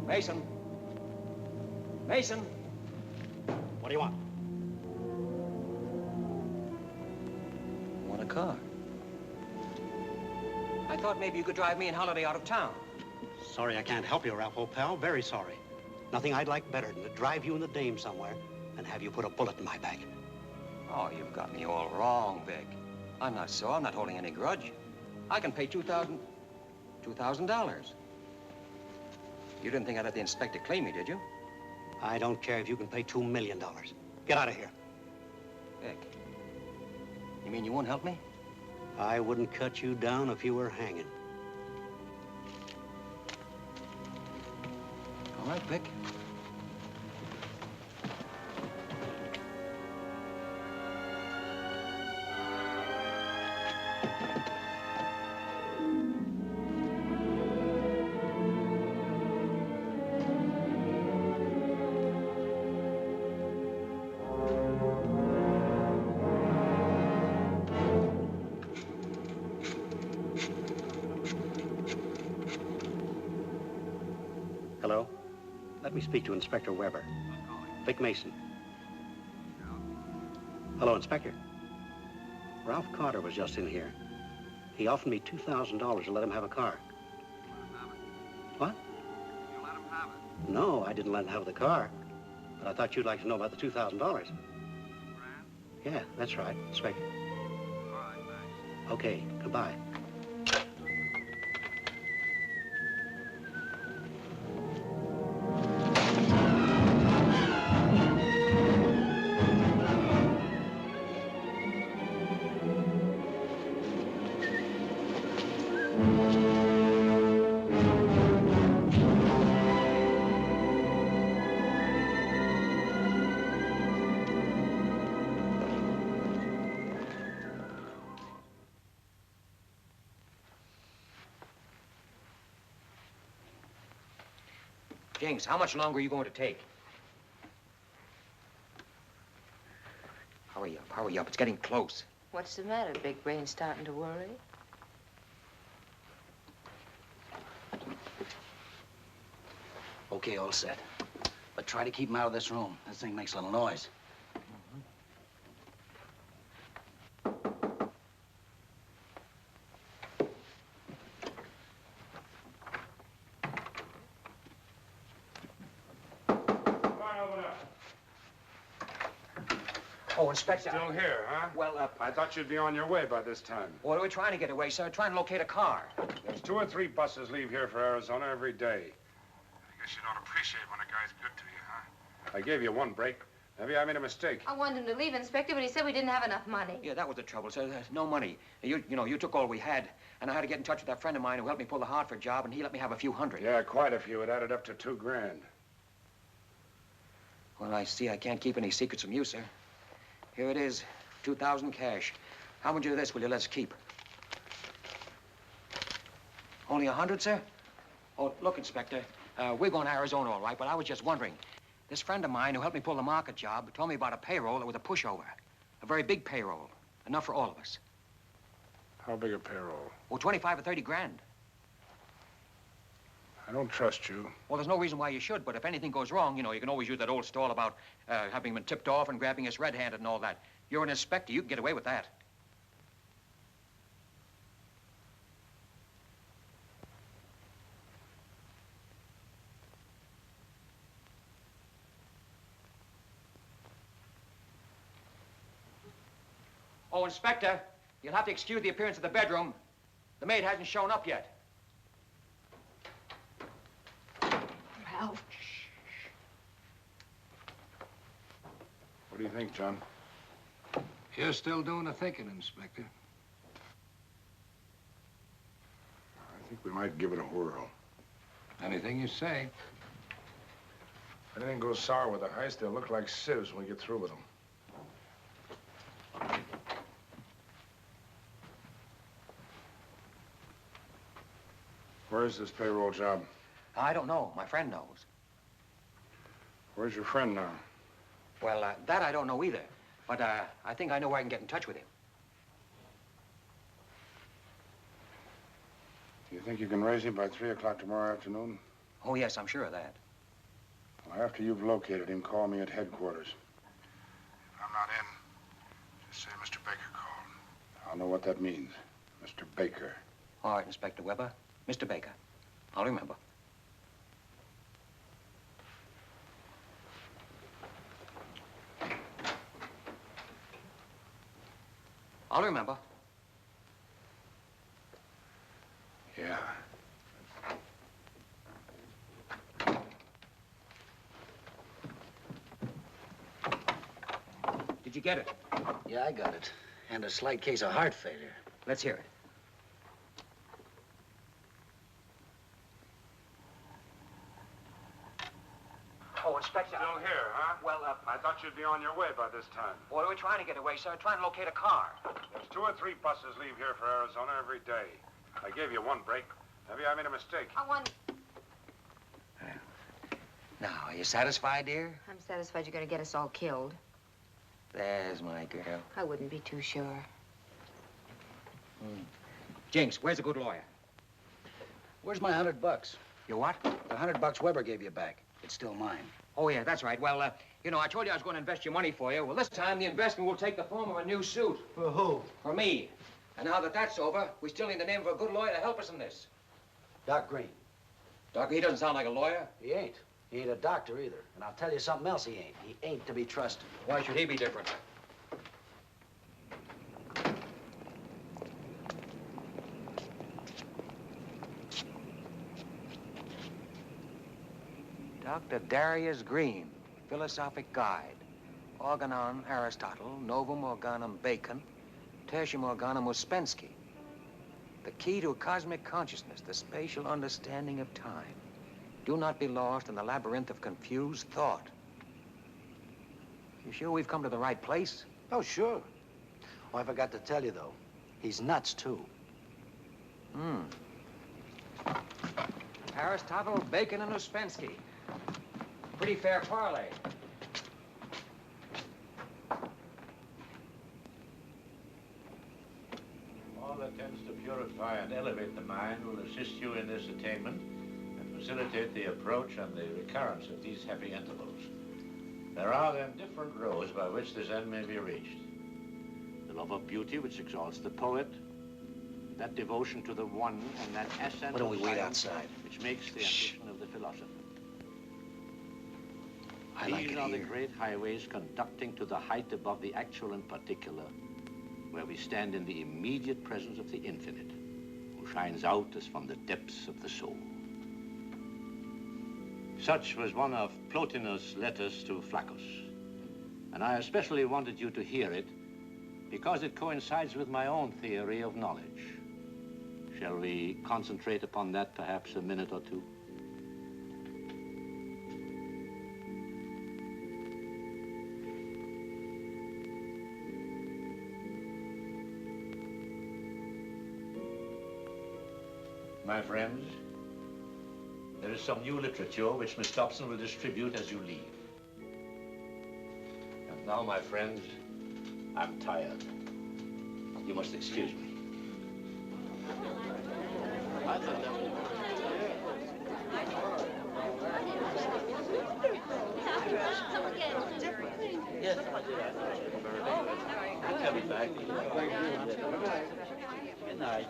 Speaker 12: Mason. Mason.
Speaker 9: What do you want?
Speaker 12: I want a car. I thought maybe you could drive me and Holiday out of town.
Speaker 9: Sorry I can't help you, Ralph, old pal. Very sorry. Nothing I'd like better than to drive you and the dame somewhere and have you put a bullet in my back.
Speaker 12: Oh, you've got me all wrong, Vic. I'm not sore. I'm not holding any grudge. I can pay $2,000. You didn't think I'd let the inspector claim me, did you?
Speaker 9: I don't care if you can pay $2 million. Get out of here.
Speaker 12: Vic, you mean you won't help me?
Speaker 9: I wouldn't cut you down if you were hanging.
Speaker 12: All right, Vic.
Speaker 9: Hello? Let me speak to Inspector Weber. Vic Mason. Hello, Inspector. Ralph Carter was just in here. He offered me $2,000 to let him have a car. What?
Speaker 11: You let him have it.
Speaker 9: No, I didn't let him have the car. But I thought you'd like to know about the $2,000. Yeah, that's right, Inspector.
Speaker 11: All right, thanks.
Speaker 9: Okay, goodbye.
Speaker 12: James, how much longer are you going to take? Hurry up, hurry up. It's getting close.
Speaker 16: What's the matter? Big Brain starting to worry?
Speaker 7: Okay, all set. But try to keep him out of this room. This thing makes a little noise.
Speaker 12: Oh, Inspector.
Speaker 17: Still here, huh?
Speaker 12: Well,
Speaker 17: I thought you'd be on your way by this time.
Speaker 12: What are we trying to get away, sir? Trying to locate a car.
Speaker 17: There's 2 or 3 buses leave here for Arizona every day. I guess you don't appreciate when a guy's good to you, huh? I gave you 1 break. Maybe I made a mistake.
Speaker 10: I wanted him to leave, Inspector, but he said we didn't have enough money.
Speaker 12: Yeah, that was the trouble, sir. There's no money. You know, you took all we had, and I had to get in touch with that friend of mine who helped me pull the Hartford job, and he let me have a few hundred.
Speaker 17: Yeah, quite a few. It added up to $2 grand.
Speaker 12: Well, I see I can't keep any secrets from you, sir. Here it is, 2,000 cash. How much of this will you let us keep? Only 100, sir? Oh, look, Inspector, we're going to Arizona, all right, but I was just wondering. This friend of mine who helped me pull the market job told me about a payroll that was a pushover. A very big payroll. Enough for all of us.
Speaker 17: How big a payroll?
Speaker 12: Oh, 25 or 30 grand.
Speaker 17: I don't trust you.
Speaker 12: Well, there's no reason why you should, but if anything goes wrong, you know, you can always use that old stall about having been tipped off and grabbing us red-handed and all that. You're an inspector. You can get away with that. Oh, Inspector, you'll have to excuse the appearance of the bedroom. The maid hasn't shown up yet.
Speaker 10: Ralph.
Speaker 17: What do you think, John?
Speaker 11: You're still doing the thinking, Inspector.
Speaker 17: I think we might give it a whirl.
Speaker 11: Anything you say.
Speaker 17: If anything goes sour with the heist, they'll look like sieves when we get through with them. Where's this payroll job?
Speaker 12: I don't know. My friend knows.
Speaker 17: Where's your friend now?
Speaker 12: Well, that I don't know either. But I think I know where I can get in touch with him.
Speaker 17: You think you can raise him by 3 o'clock tomorrow afternoon?
Speaker 12: Oh, yes, I'm sure of that.
Speaker 17: Well, after you've located him, call me at headquarters. If I'm not in, just say Mr. Baker called. I'll know what that means. Mr. Baker.
Speaker 12: All right, Inspector Weber. Mr. Baker. I'll remember. I'll remember.
Speaker 17: Yeah.
Speaker 12: Did you get it?
Speaker 7: Yeah, I got it. And a slight case of heart failure.
Speaker 12: Let's hear it. Oh, Inspector.
Speaker 17: Still here, huh?
Speaker 12: Well,
Speaker 17: I thought you'd be on your way by this time.
Speaker 12: well, we're trying to get away, sir. Trying to locate a car.
Speaker 17: There's 2 or 3 buses leave here for Arizona every day. I gave you 1 break. Maybe I made a mistake.
Speaker 10: I want...
Speaker 12: Now, are you satisfied, dear?
Speaker 16: I'm satisfied you're going to get us all killed.
Speaker 12: There's my girl.
Speaker 16: I wouldn't be too sure.
Speaker 12: Jinx, where's a good lawyer?
Speaker 7: Where's my $100?
Speaker 12: You what?
Speaker 7: The $100 Weber gave you back. It's still mine.
Speaker 12: Oh, yeah, that's right. Well, you know, I told you I was going to invest your money for you. Well, this time the investment will take the form of a new suit.
Speaker 7: For who?
Speaker 12: For me. And now that that's over, we still need the name of a good lawyer to help us in this.
Speaker 7: Doc Green.
Speaker 12: Doctor, he doesn't sound like a lawyer.
Speaker 7: He ain't. He ain't a doctor either. And I'll tell you something else he ain't. He ain't to be trusted.
Speaker 12: Why should he be different? Dr. Darius Green, Philosophic Guide. Organon Aristotle, Novum Organum Bacon, Tertium Organum Ouspensky. The key to a cosmic consciousness, the spatial understanding of time. Do not be lost in the labyrinth of confused thought. You sure we've come to the right place?
Speaker 7: Oh, sure. Oh, I forgot to tell you, though. He's nuts, too.
Speaker 12: Aristotle, Bacon, and Ouspensky. Pretty fair parlay.
Speaker 5: All that tends to purify and elevate the mind will assist you in this attainment and facilitate the approach and the recurrence of these happy intervals. There are then different roads by which this end may be reached. The love of beauty which exalts the poet, that devotion to the one and that ascent
Speaker 7: Why don't we
Speaker 5: of
Speaker 7: wait
Speaker 5: science
Speaker 7: outside?
Speaker 5: which makes the ambition of the philosopher.
Speaker 7: I like
Speaker 5: These
Speaker 7: it
Speaker 5: are the
Speaker 7: here.
Speaker 5: great highways conducting to the height above the actual and particular, where we stand in the immediate presence of the infinite, who shines out as from the depths of the soul. Such was one of Plotinus' letters to Flaccus, and I especially wanted you to hear it because it coincides with my own theory of knowledge. Shall we concentrate upon that perhaps a minute or two? My friends, there is some new literature which Miss Dobson will distribute as you leave. And now, my friends, I'm tired. You must excuse me.
Speaker 7: Yes.
Speaker 5: I'll be back.
Speaker 7: Good night.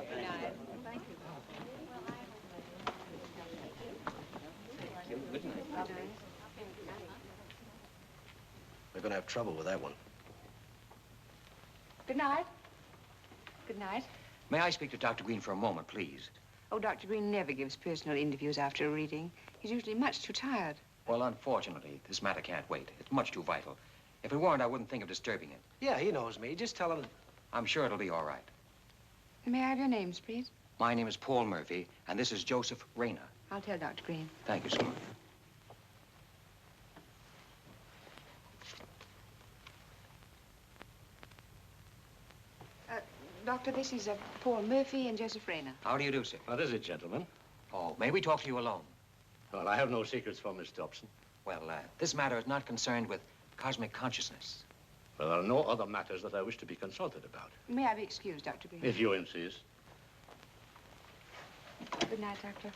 Speaker 7: We're going to have trouble with that one.
Speaker 10: Good night. Good night.
Speaker 12: May I speak to Dr. Green for a moment, please?
Speaker 16: Oh, Dr. Green never gives personal interviews after a reading. He's usually much too tired.
Speaker 12: Well, unfortunately, this matter can't wait. It's much too vital. If it weren't, I wouldn't think of disturbing it.
Speaker 7: Yeah, he knows me. Just tell him.
Speaker 12: I'm sure it'll be all right.
Speaker 16: May I have your names, please?
Speaker 12: My name is Paul Murphy, and this is Joseph Rayner.
Speaker 16: I'll tell Dr. Green.
Speaker 12: Thank you so much.
Speaker 16: Doctor, this is Paul Murphy and Joseph Rayner.
Speaker 12: How do you do, sir?
Speaker 5: What is it, gentlemen?
Speaker 12: Oh, may we talk to you alone?
Speaker 5: Well, I have no secrets from Miss Dobson.
Speaker 12: Well, this matter is not concerned with cosmic consciousness.
Speaker 5: Well, there are no other matters that I wish to be consulted about.
Speaker 16: May I be excused, Dr. Green?
Speaker 5: If you insist.
Speaker 16: Good night, Doctor.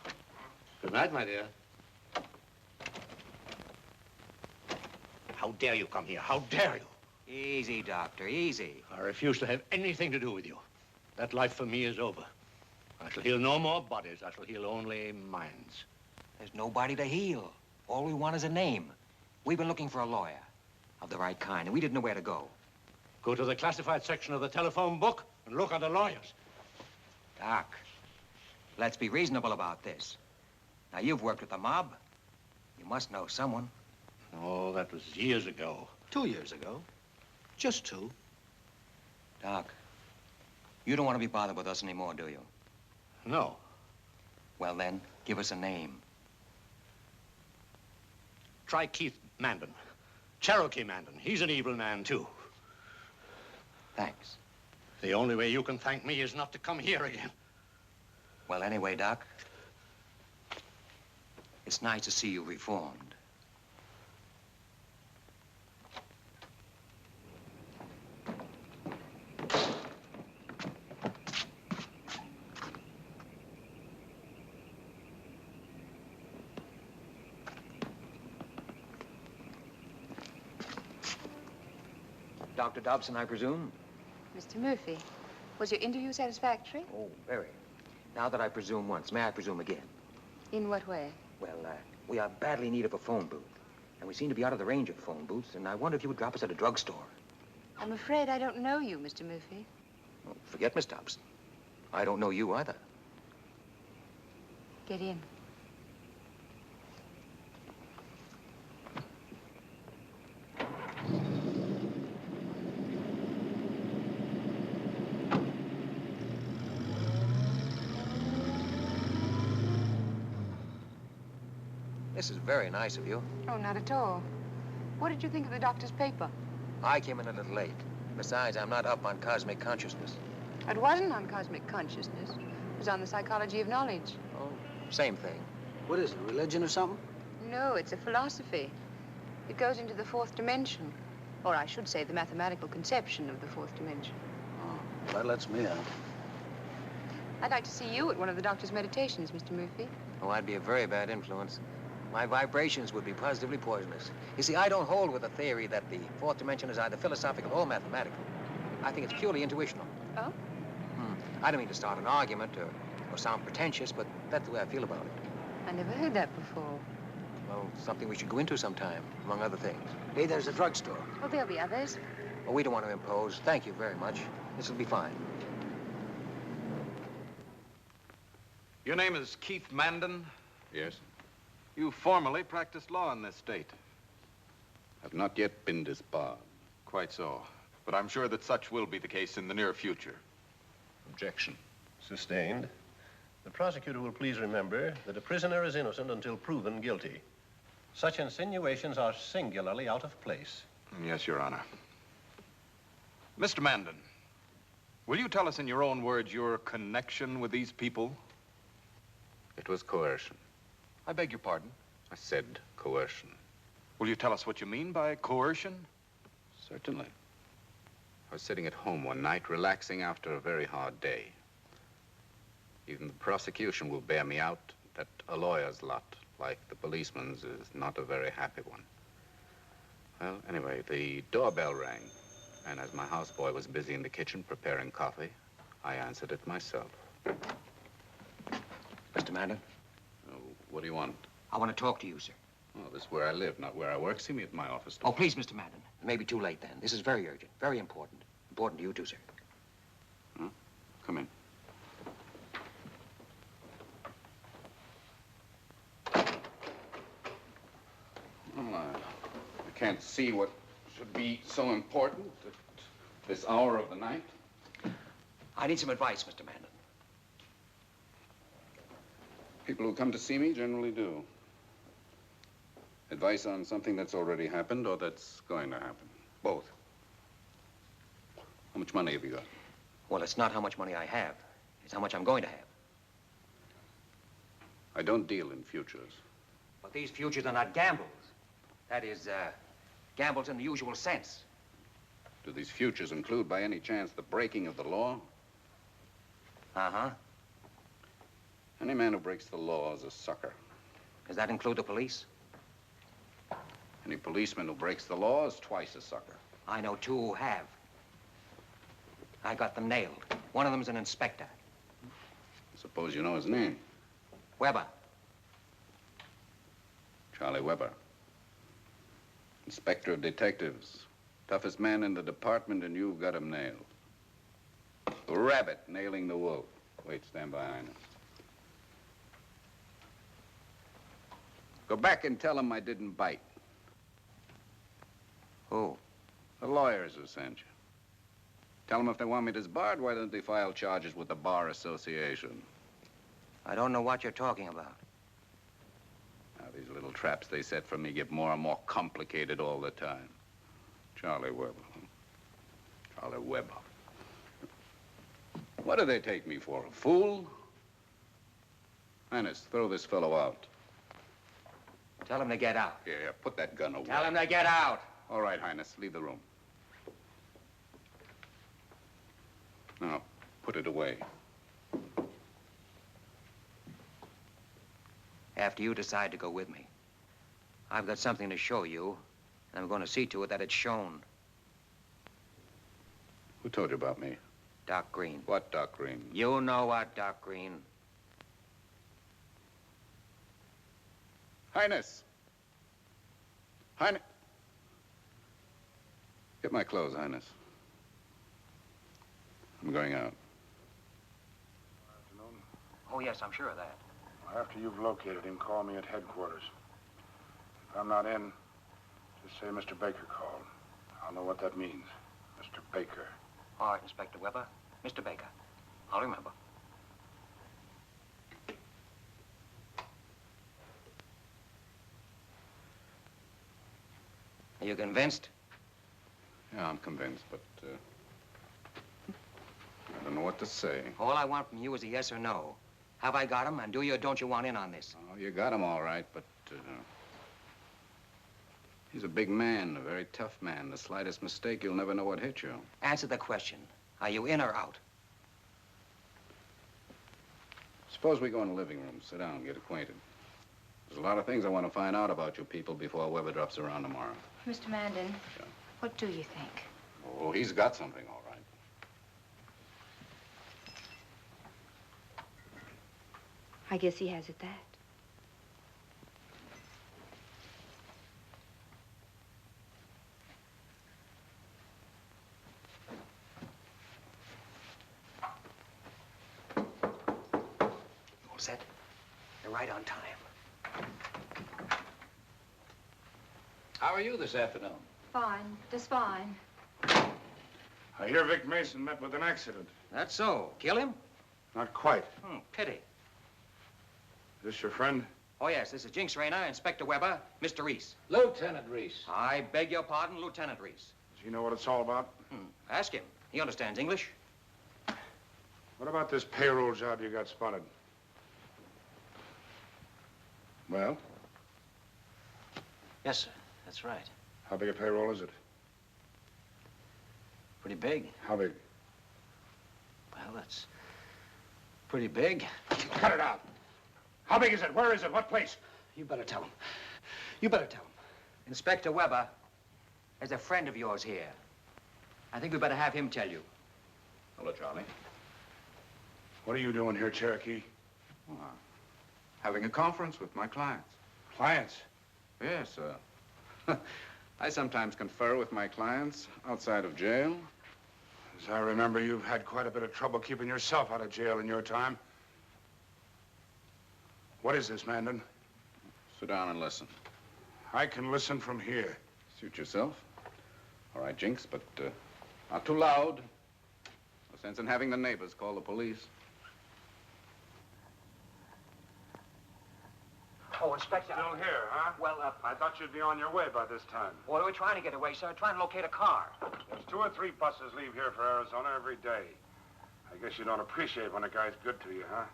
Speaker 5: Good night, my dear. How dare you come here? How dare you?
Speaker 12: Easy, Doctor, easy.
Speaker 5: I refuse to have anything to do with you. That life for me is over. I shall heal no more bodies. I shall heal only minds.
Speaker 12: There's nobody to heal. All we want is a name. We've been looking for a lawyer of the right kind, and we didn't know where to go.
Speaker 5: Go to the classified section of the telephone book and look at the lawyers.
Speaker 12: Doc, let's be reasonable about this. Now, you've worked with the mob. You must know someone.
Speaker 5: Oh, that was years ago.
Speaker 7: 2 years ago. Just 2.
Speaker 12: Doc, You don't want to be bothered with us anymore, do you?
Speaker 5: No.
Speaker 12: Well, then, give us a name.
Speaker 5: Try Keith Mandan. Cherokee Mandan. He's an evil man, too.
Speaker 12: Thanks.
Speaker 5: The only way you can thank me is not to come here again.
Speaker 12: Well, anyway, Doc, it's nice to see you reformed. Dr. Dobson, I presume?
Speaker 16: Mr. Murphy, was your interview satisfactory?
Speaker 12: Oh, very. Now that I presume once, may I presume again?
Speaker 16: In what way?
Speaker 12: Well, we are badly in need of a phone booth. And we seem to be out of the range of phone booths, and I wonder if you would drop us at a drugstore.
Speaker 16: I'm afraid I don't know you, Mr. Murphy.
Speaker 12: Oh, forget Miss Dobson. I don't know you either.
Speaker 16: Get in.
Speaker 12: This is very nice of you.
Speaker 16: Oh, not at all. What did you think of the doctor's paper?
Speaker 12: I came in a little late. Besides, I'm not up on cosmic consciousness.
Speaker 16: It wasn't on cosmic consciousness. It was on the psychology of knowledge.
Speaker 12: Oh, same thing.
Speaker 9: What is it, religion or something?
Speaker 16: No, it's a philosophy. It goes into the fourth dimension. Or I should say the mathematical conception of the fourth dimension.
Speaker 9: Oh, that lets me out.
Speaker 16: I'd like to see you at one of the doctor's meditations, Mr. Murphy.
Speaker 12: Oh, I'd be a very bad influence. My vibrations would be positively poisonous. You see, I don't hold with the theory that the fourth dimension is either philosophical or mathematical. I think it's purely intuitional.
Speaker 16: Oh?
Speaker 12: I don't mean to start an argument or sound pretentious, but that's the way I feel about it.
Speaker 16: I never heard that before.
Speaker 12: Well, something we should go into sometime, among other things.
Speaker 9: Hey, there's a drugstore.
Speaker 16: Oh, there'll be others.
Speaker 12: Well, we don't want to impose. Thank you very much. This will be fine.
Speaker 2: Your name is Keith Mandan?
Speaker 14: Yes?
Speaker 2: You formerly practiced law in this state.
Speaker 14: Have not yet been disbarred.
Speaker 2: Quite so. But I'm sure that such will be the case in the near future.
Speaker 14: Objection.
Speaker 19: Sustained. The prosecutor will please remember that a prisoner is innocent until proven guilty. Such insinuations are singularly out of place.
Speaker 2: Yes, Your Honor. Mr. Mandan, will you tell us in your own words your connection with these people?
Speaker 14: It was coercion.
Speaker 2: I beg your pardon?
Speaker 14: I said coercion.
Speaker 2: Will you tell us what you mean by coercion?
Speaker 14: Certainly. I was sitting at home one night, relaxing after a very hard day. Even the prosecution will bear me out that a lawyer's lot, like the policeman's, is not a very happy one. Well, anyway, the doorbell rang, and as my houseboy was busy in the kitchen preparing coffee, I answered it myself.
Speaker 12: Mr. Mandan?
Speaker 14: What do you want?
Speaker 12: I want to talk to you, sir.
Speaker 14: Oh, this is where I live, not where I work. See me at my office.
Speaker 12: Oh, please, Mr. Mandan. It may be too late then. This is very urgent, very important. Important to you too, sir.
Speaker 14: Huh? Come in. Well, I can't see what should be so important at this hour of the night.
Speaker 12: I need some advice, Mr. Mandan.
Speaker 14: People who come to see me generally do. Advice on something that's already happened or that's going to happen. Both. How much money have you got?
Speaker 12: Well, it's not how much money I have. It's how much I'm going to have.
Speaker 14: I don't deal in futures.
Speaker 12: But these futures are not gambles. That is, gambles in the usual sense.
Speaker 14: Do these futures include, by any chance, the breaking of the law?
Speaker 12: Uh-huh.
Speaker 14: Any man who breaks the law is a sucker.
Speaker 12: Does that include the police?
Speaker 14: Any policeman who breaks the law is twice a sucker.
Speaker 12: I know two who have. I got them nailed. One of them's an inspector.
Speaker 14: Suppose you know his name.
Speaker 12: Weber.
Speaker 14: Charlie Weber. Inspector of detectives. Toughest man in the department, and you've got him nailed. The rabbit nailing the wolf. Wait, stand behind him. Go back and tell him I didn't bite.
Speaker 12: Who?
Speaker 14: The lawyers who sent you. Tell them if they want me disbarred, why don't they file charges with the Bar Association?
Speaker 12: I don't know what you're talking about.
Speaker 14: Now, these little traps they set for me get more and more complicated all the time. Charlie Webber. Charlie Webber. What do they take me for, a fool? Highness, throw this fellow out.
Speaker 12: Tell him to get out.
Speaker 14: Here, put that gun away.
Speaker 12: Tell him to get out.
Speaker 14: All right, Highness, leave the room. Now, put it away.
Speaker 12: After you decide to go with me, I've got something to show you, and I'm going to see to it that it's shown.
Speaker 14: Who told you about me?
Speaker 12: Doc Green.
Speaker 14: What Doc Green?
Speaker 12: You know what, Doc Green.
Speaker 14: Highness! Highness! Get my clothes, Highness. I'm going out.
Speaker 17: Afternoon.
Speaker 12: Oh, yes, I'm sure of that.
Speaker 17: After you've located him, call me at headquarters. If I'm not in, just say Mr. Baker called. I'll know what that means. Mr. Baker.
Speaker 12: All right, Inspector Webber. Mr. Baker. I'll remember. Are you convinced?
Speaker 14: Yeah, I'm convinced, but, I don't know what to say.
Speaker 12: All I want from you is a yes or no. Have I got him, and do you or don't you want in on this?
Speaker 14: Oh, you got him all right, but, he's a big man, a very tough man. The slightest mistake, you'll never know what hit you.
Speaker 12: Answer the question. Are you in or out?
Speaker 14: Suppose we go in the living room, sit down, get acquainted. There's a lot of things I want to find out about you people before Webber drops around tomorrow.
Speaker 16: Mr. Mandan,
Speaker 14: Yeah.
Speaker 16: what do you think?
Speaker 14: Oh, he's got something, all right.
Speaker 16: I guess he has at that.
Speaker 12: All set? You're right on time.
Speaker 18: How are you this afternoon?
Speaker 10: Fine, just fine.
Speaker 17: I hear Vic Mason met with an accident.
Speaker 12: That's so. Kill him?
Speaker 17: Not quite.
Speaker 12: Pity.
Speaker 17: Is this your friend?
Speaker 12: Oh, yes, this is Jinx Rayner, Inspector Webber, Mr. Rhys.
Speaker 18: Lieutenant Rhys.
Speaker 12: I beg your pardon, Lieutenant Rhys.
Speaker 17: Does he know what it's all about?
Speaker 12: Ask him. He understands English.
Speaker 17: What about this payroll job you got spotted? Well?
Speaker 7: Yes, sir. That's right.
Speaker 17: How big a payroll is it?
Speaker 7: Pretty big.
Speaker 17: How big?
Speaker 7: Well, that's pretty big.
Speaker 17: Cut it out. How big is it? Where is it? What place?
Speaker 7: You better tell him. You better tell him.
Speaker 12: Inspector Webber, there's a friend of yours here. I think we better have him tell you.
Speaker 14: Hello, Charlie.
Speaker 17: What are you doing here, Cherokee?
Speaker 14: Having a conference with my clients.
Speaker 17: Clients?
Speaker 14: Yes, I sometimes confer with my clients outside of jail.
Speaker 17: As I remember, you've had quite a bit of trouble keeping yourself out of jail in your time. What is this, Mandan?
Speaker 14: Sit down and listen.
Speaker 17: I can listen from here.
Speaker 14: Suit yourself. All right, Jinx, but not too loud. No sense in having the neighbors call the police.
Speaker 12: Oh, Inspector.
Speaker 17: Still here, huh?
Speaker 12: Well,
Speaker 17: I thought you'd be on your way by this time.
Speaker 12: what are we trying to get away, sir? Trying to locate a car.
Speaker 17: There's 2 or 3 buses leave here for Arizona every day. I guess you don't appreciate when a guy's good to you, huh?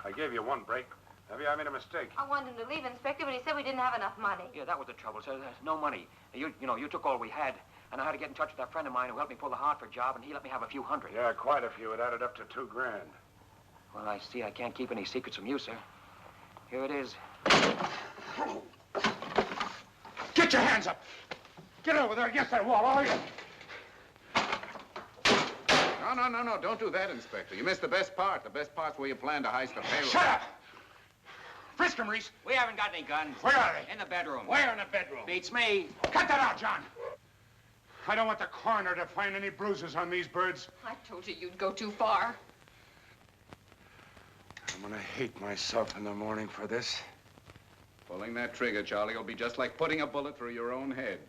Speaker 17: I gave you 1 break. Maybe I made a mistake.
Speaker 16: I wanted him to leave, Inspector, but he said we didn't have enough money.
Speaker 12: Yeah, that was the trouble, sir. There's no money. You took all we had, and I had to get in touch with that friend of mine who helped me pull the Hartford job, and he let me have a few hundred.
Speaker 17: Yeah, quite a few. It added up to $2 grand.
Speaker 12: Well, I see I can't keep any secrets from you, sir. Here it is.
Speaker 17: Get your hands up! Get over there against that wall, all of you!
Speaker 14: No, don't do that, Inspector. You missed the best part. The best part's where you plan to heist the payroll.
Speaker 17: Shut up! Frisk him, Rhys.
Speaker 12: We haven't got any guns.
Speaker 17: Where are they?
Speaker 12: In the bedroom.
Speaker 17: Where in the bedroom?
Speaker 12: Beats me.
Speaker 17: Cut that out, John! I don't want the coroner to find any bruises on these birds.
Speaker 10: I told you you'd go too far.
Speaker 17: I'm gonna hate myself in the morning for this.
Speaker 14: Pulling that trigger, Charlie, will be just like putting a bullet through your own head.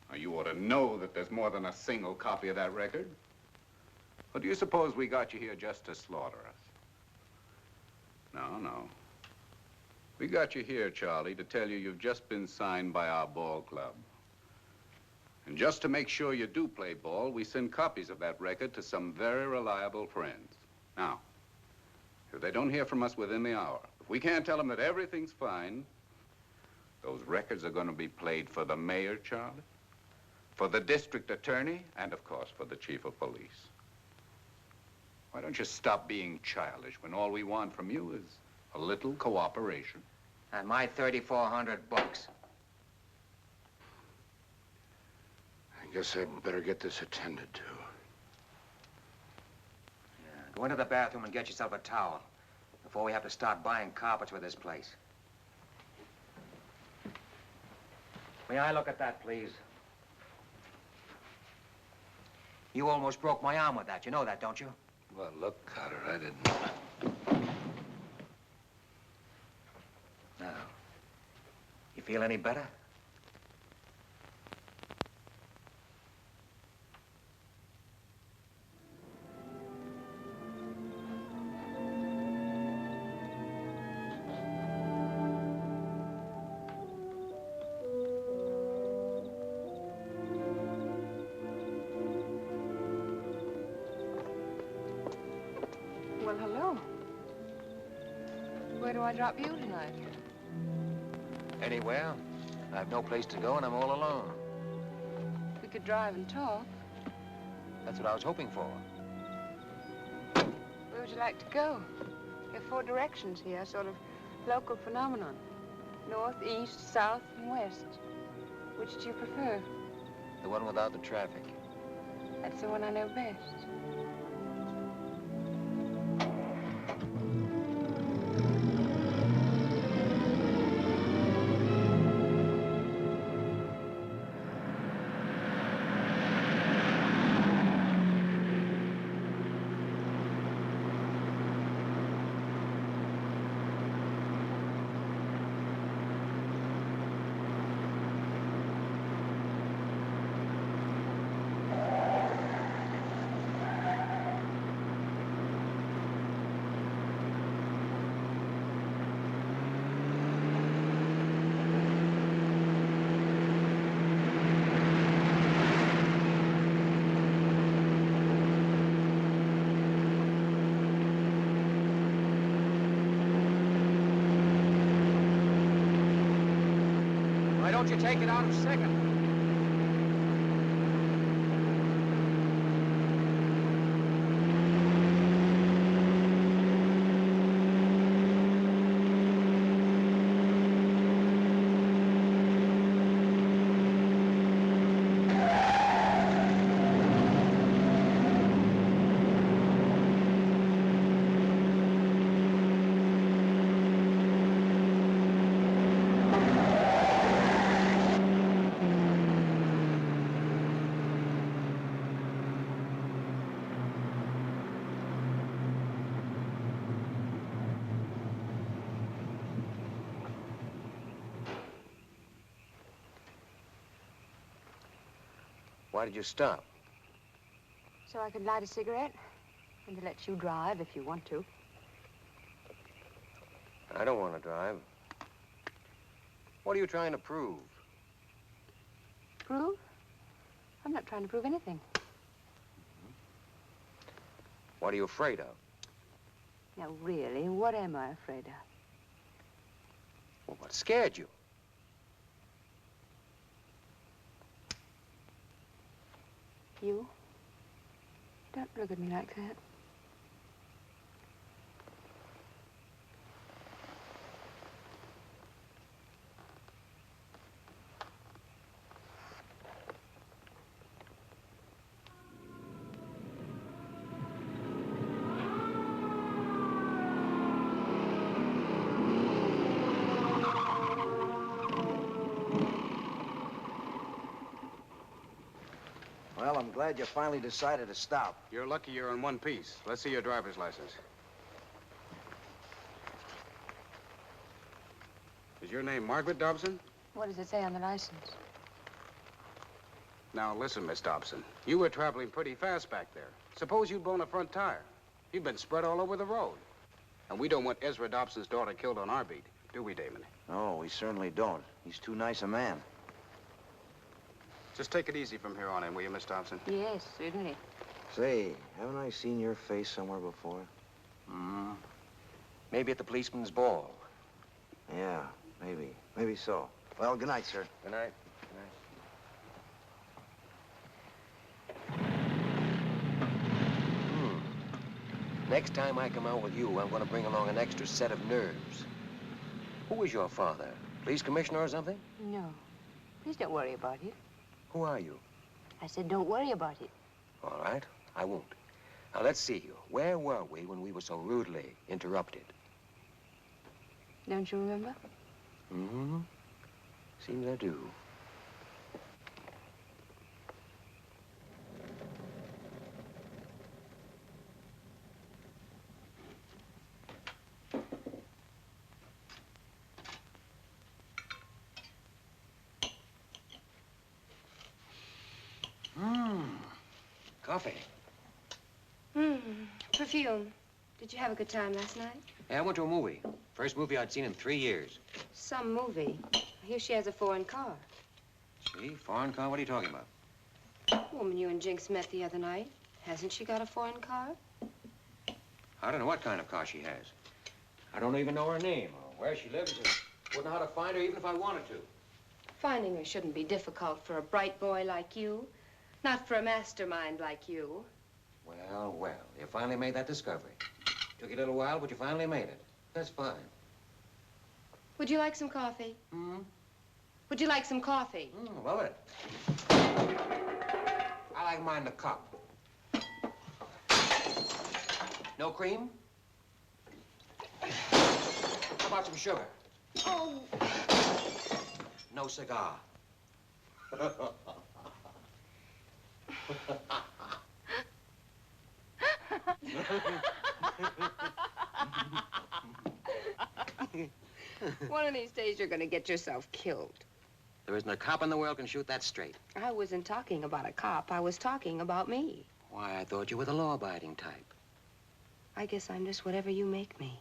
Speaker 14: Now, you ought to know that there's more than a single copy of that record. Or do you suppose we got you here just to slaughter us? No, no. We got you here, Charlie, to tell you you've just been signed by our ball club. And just to make sure you do play ball, we send copies of that record to some very reliable friends. Now, if they don't hear from us within the hour, if we can't tell them that everything's fine, those records are going to be played for the mayor, Charlie, for the district attorney, and, of course, for the chief of police. Why don't you stop being childish when all we want from you is a little cooperation?
Speaker 12: And my $3,400.
Speaker 17: I guess I better get this attended to.
Speaker 12: Yeah, go into the bathroom and get yourself a towel before we have to start buying carpets for this place. May I look at that, please? You almost broke my arm with that. You know that, don't you?
Speaker 11: Well, look, Carter, I didn't.
Speaker 12: Now, you feel any better?
Speaker 16: Well, hello. Where do I drop you tonight?
Speaker 12: Anywhere. I have no place to go and I'm all alone.
Speaker 16: We could drive and talk.
Speaker 12: That's what I was hoping for.
Speaker 16: Where would you like to go? There are 4 directions here, sort of local phenomenon. North, east, south, and west. Which do you prefer?
Speaker 12: The one without the traffic.
Speaker 16: That's the one I know best.
Speaker 12: Why don't you take it out of second? Why did you stop?
Speaker 16: So I could light a cigarette and to let you drive if you want to.
Speaker 12: I don't want to drive. What are you trying to prove?
Speaker 16: Prove? I'm not trying to prove anything.
Speaker 12: What are you afraid of?
Speaker 16: Now, really, what am I afraid of?
Speaker 12: Well, what scared you?
Speaker 16: You? Don't look at me like that.
Speaker 7: Well, I'm glad you finally decided to stop.
Speaker 14: You're lucky you're in one piece. Let's see your driver's license. Is your name Margaret Dobson?
Speaker 16: What does it say on the license?
Speaker 14: Now, listen, Miss Dobson. You were traveling pretty fast back there. Suppose you'd blown a front tire. You've been spread all over the road. And we don't want Ezra Dobson's daughter killed on our beat, do we, Damon?
Speaker 20: No, we certainly don't. He's too nice a man.
Speaker 14: Just take it easy from here on in, will you, Miss Dobson?
Speaker 16: Yes, certainly.
Speaker 20: Say, haven't I seen your face somewhere before?
Speaker 12: Maybe at the policeman's ball.
Speaker 20: Yeah, maybe. Maybe so. Well, good night, sir.
Speaker 12: Good night. Next time I come out with you, I'm going to bring along an extra set of nerves. Who is your father? Police commissioner or something?
Speaker 16: No. Please don't worry about it.
Speaker 12: Who are you?
Speaker 16: I said don't worry about it.
Speaker 12: All right, I won't. Now, let's see. Where were we when we were so rudely interrupted?
Speaker 16: Don't you remember?
Speaker 12: Mm-hmm. Seems I do. Coffee.
Speaker 16: Perfume. Did you have a good time last night?
Speaker 12: Yeah, I went to a movie. First movie I'd seen in 3 years.
Speaker 16: Some movie. I hear she has a foreign car.
Speaker 12: See? Foreign car? What are you talking about?
Speaker 16: The woman you and Jinx met the other night. Hasn't she got a foreign car?
Speaker 12: I don't know what kind of car she has. I don't even know her name or where she lives. Or wouldn't know how to find her even if I wanted to.
Speaker 16: Finding her shouldn't be difficult for a bright boy like you. Not for a mastermind like you.
Speaker 12: Well, well, you finally made that discovery. Took you a little while, but you finally made it. That's fine.
Speaker 16: Would you like some coffee? Would you like some coffee?
Speaker 12: Love it. I like mine in a cup. No cream? How about some sugar?
Speaker 16: Oh.
Speaker 12: No cigar.
Speaker 16: One of these days you're gonna get yourself killed.
Speaker 12: There isn't a cop in the world can shoot that straight.
Speaker 16: I wasn't talking about a cop. I was talking about me.
Speaker 12: Why, I thought you were the law-abiding type.
Speaker 16: I guess I'm just whatever you make me.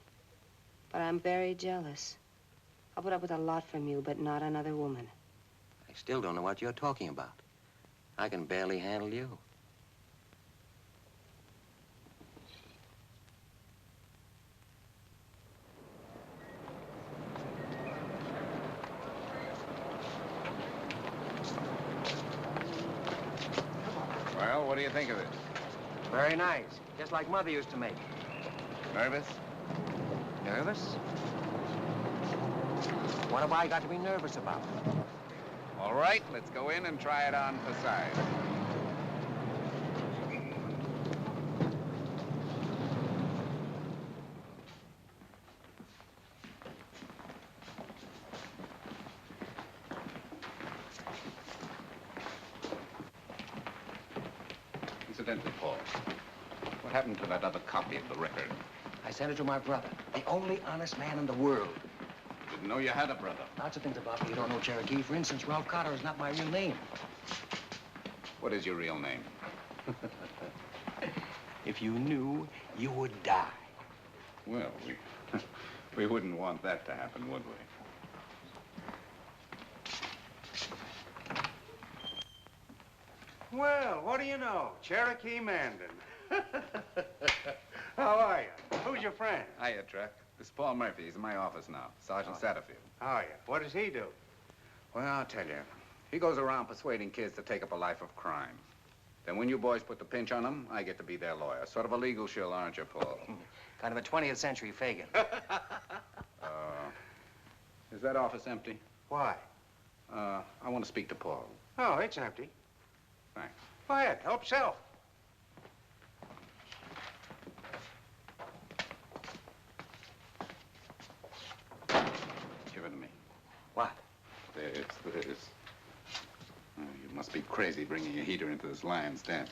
Speaker 16: But I'm very jealous. I'll put up with a lot from you, but not another woman.
Speaker 12: I still don't know what you're talking about. I can barely handle you.
Speaker 14: Well, what do you think of it?
Speaker 12: Very nice. Just like Mother used to make.
Speaker 14: Nervous?
Speaker 12: Nervous? What have I got to be nervous about?
Speaker 14: All right, let's go in and try it on for size. Incidentally, Paul, what happened to that other copy of the record?
Speaker 12: I sent it to my brother, the only honest man in the world.
Speaker 14: Didn't know you had a brother.
Speaker 12: Lots of things about me you don't know, Cherokee. For instance, Ralph Carter is not my real name.
Speaker 14: What is your real name?
Speaker 12: If you knew, you would die.
Speaker 14: Well, we wouldn't want that to happen, would we?
Speaker 5: Well, what do you know? Cherokee Mandan. How are you? Who's your friend?
Speaker 14: Hiya, Truck. This is Paul Murphy. He's in my office now. Sergeant Satterfield.
Speaker 5: How are you? What does he do?
Speaker 14: Well, I'll tell you. He goes around persuading kids to take up a life of crime. Then when you boys put the pinch on them, I get to be their lawyer. Sort of a legal shill, aren't you, Paul?
Speaker 12: Kind of a 20th century Fagin.
Speaker 14: Is that office empty?
Speaker 5: Why?
Speaker 14: I want to speak to Paul.
Speaker 5: Oh, it's empty.
Speaker 14: Thanks.
Speaker 5: Quiet. Help yourself.
Speaker 14: Give it to me.
Speaker 12: What?
Speaker 14: It's this. Oh, you must be crazy bringing a heater into this lion's den.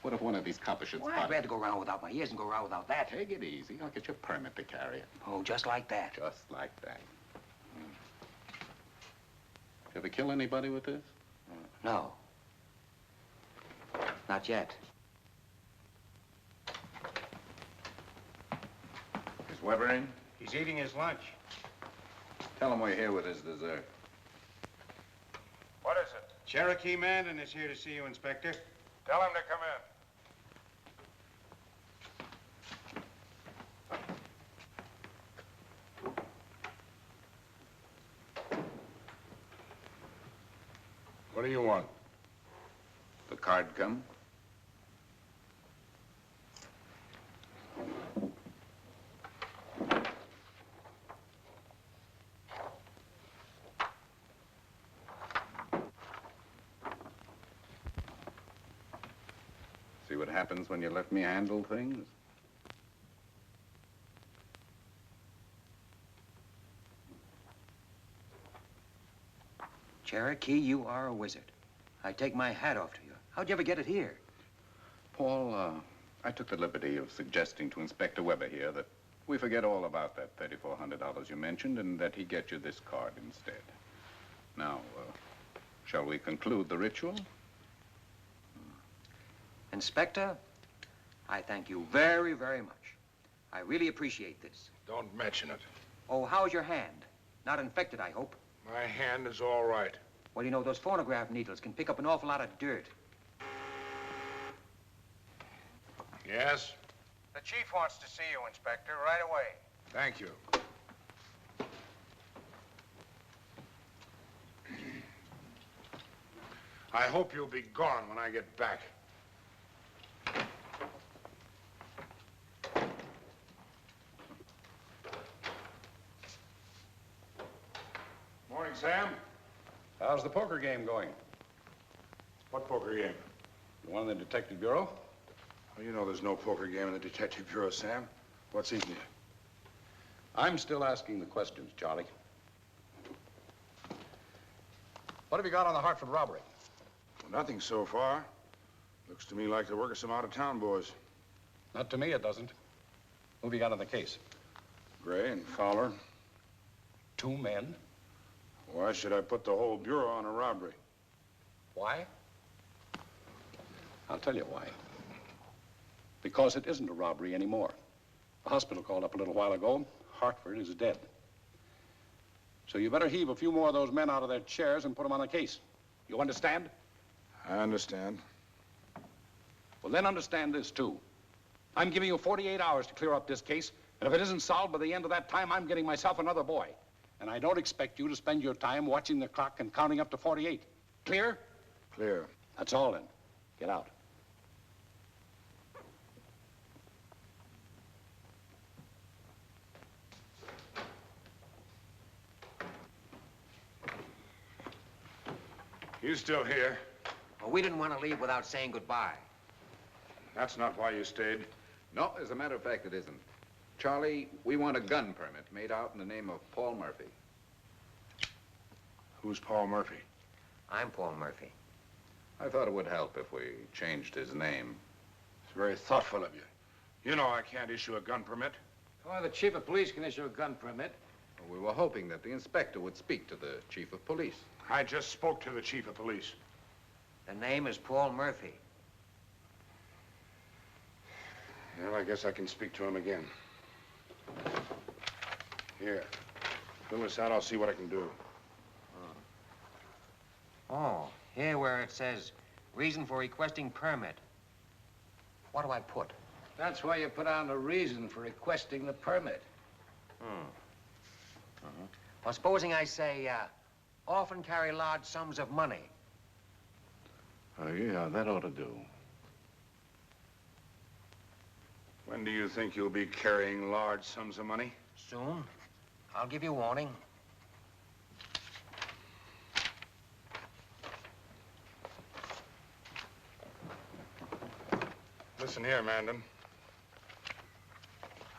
Speaker 14: What if one of these coppers should
Speaker 12: Well,
Speaker 14: spot
Speaker 12: I'd rather go around without my ears and go around without that.
Speaker 14: Take it easy. I'll get your permit to carry it.
Speaker 12: Oh, just like that.
Speaker 14: Just like that. You ever kill anybody with this?
Speaker 12: No. Not yet.
Speaker 14: Is Weber in?
Speaker 19: He's eating his lunch.
Speaker 14: Tell him we're here with his dessert.
Speaker 17: What is it?
Speaker 19: Cherokee Mandan is here to see you, Inspector.
Speaker 17: Tell him to come in. What do you want?
Speaker 14: The card come? See what happens when you let me handle things?
Speaker 12: Cherokee, you are a wizard. I take my hat off to you. How'd you ever get it here?
Speaker 14: Paul, I took the liberty of suggesting to Inspector Weber here that we forget all about that $3,400 you mentioned and that he get you this card instead. Now, shall we conclude the ritual?
Speaker 12: Inspector, I thank you very, very much. I really appreciate this.
Speaker 17: Don't mention it.
Speaker 12: Oh, how's your hand? Not infected, I hope.
Speaker 17: My hand is all right.
Speaker 12: Well, you know, those phonograph needles can pick up an awful lot of dirt.
Speaker 17: Yes?
Speaker 19: The chief wants to see you, Inspector, right away.
Speaker 17: Thank you. I hope you'll be gone when I get back. Morning, Sam.
Speaker 6: How's the poker game going?
Speaker 17: What poker game?
Speaker 6: The one in the Detective Bureau?
Speaker 17: Well, you know there's no poker game in the Detective Bureau, Sam. What's eating you?
Speaker 6: I'm still asking the questions, Charlie. What have you got on the Hartford robbery?
Speaker 17: Well, nothing so far. Looks to me like the work of some out-of-town boys.
Speaker 6: Not to me, it doesn't. Who have you got on the case?
Speaker 17: Gray and Fowler.
Speaker 6: 2 men?
Speaker 17: Why should I put the whole Bureau on a robbery?
Speaker 6: Why? I'll tell you why. Because it isn't a robbery anymore. The hospital called up a little while ago. Hartford is dead. So you better heave a few more of those men out of their chairs and put them on the case. You understand?
Speaker 17: I understand.
Speaker 6: Well, then understand this, too. I'm giving you 48 hours to clear up this case, and if it isn't solved by the end of that time, I'm getting myself another boy. And I don't expect you to spend your time watching the clock and counting up to 48. Clear?
Speaker 17: Clear.
Speaker 6: That's all, then. Get out.
Speaker 17: You still here?
Speaker 12: Well, we didn't want to leave without saying goodbye.
Speaker 17: That's not why you stayed.
Speaker 14: No, as a matter of fact, it isn't. Charlie, we want a gun permit made out in the name of Paul Murphy.
Speaker 17: Who's Paul Murphy?
Speaker 12: I'm Paul Murphy.
Speaker 14: I thought it would help if we changed his name.
Speaker 17: It's very thoughtful of you. You know I can't issue a gun permit.
Speaker 11: Oh, the chief of police can issue a gun permit.
Speaker 14: Well, we were hoping that the inspector would speak to the chief of police.
Speaker 17: I just spoke to the chief of police.
Speaker 12: The name is Paul Murphy.
Speaker 17: Well, I guess I can speak to him again. Here. Fill this out, I'll see what I can do.
Speaker 12: Oh, here where it says, reason for requesting permit. What do I put?
Speaker 11: That's why you put on a reason for requesting the permit.
Speaker 12: Well, supposing I say, often carry large sums of money.
Speaker 14: Oh, yeah, that ought to do.
Speaker 17: When do you think you'll be carrying large sums of money?
Speaker 12: Soon. I'll give you warning.
Speaker 17: Listen here, Mandan.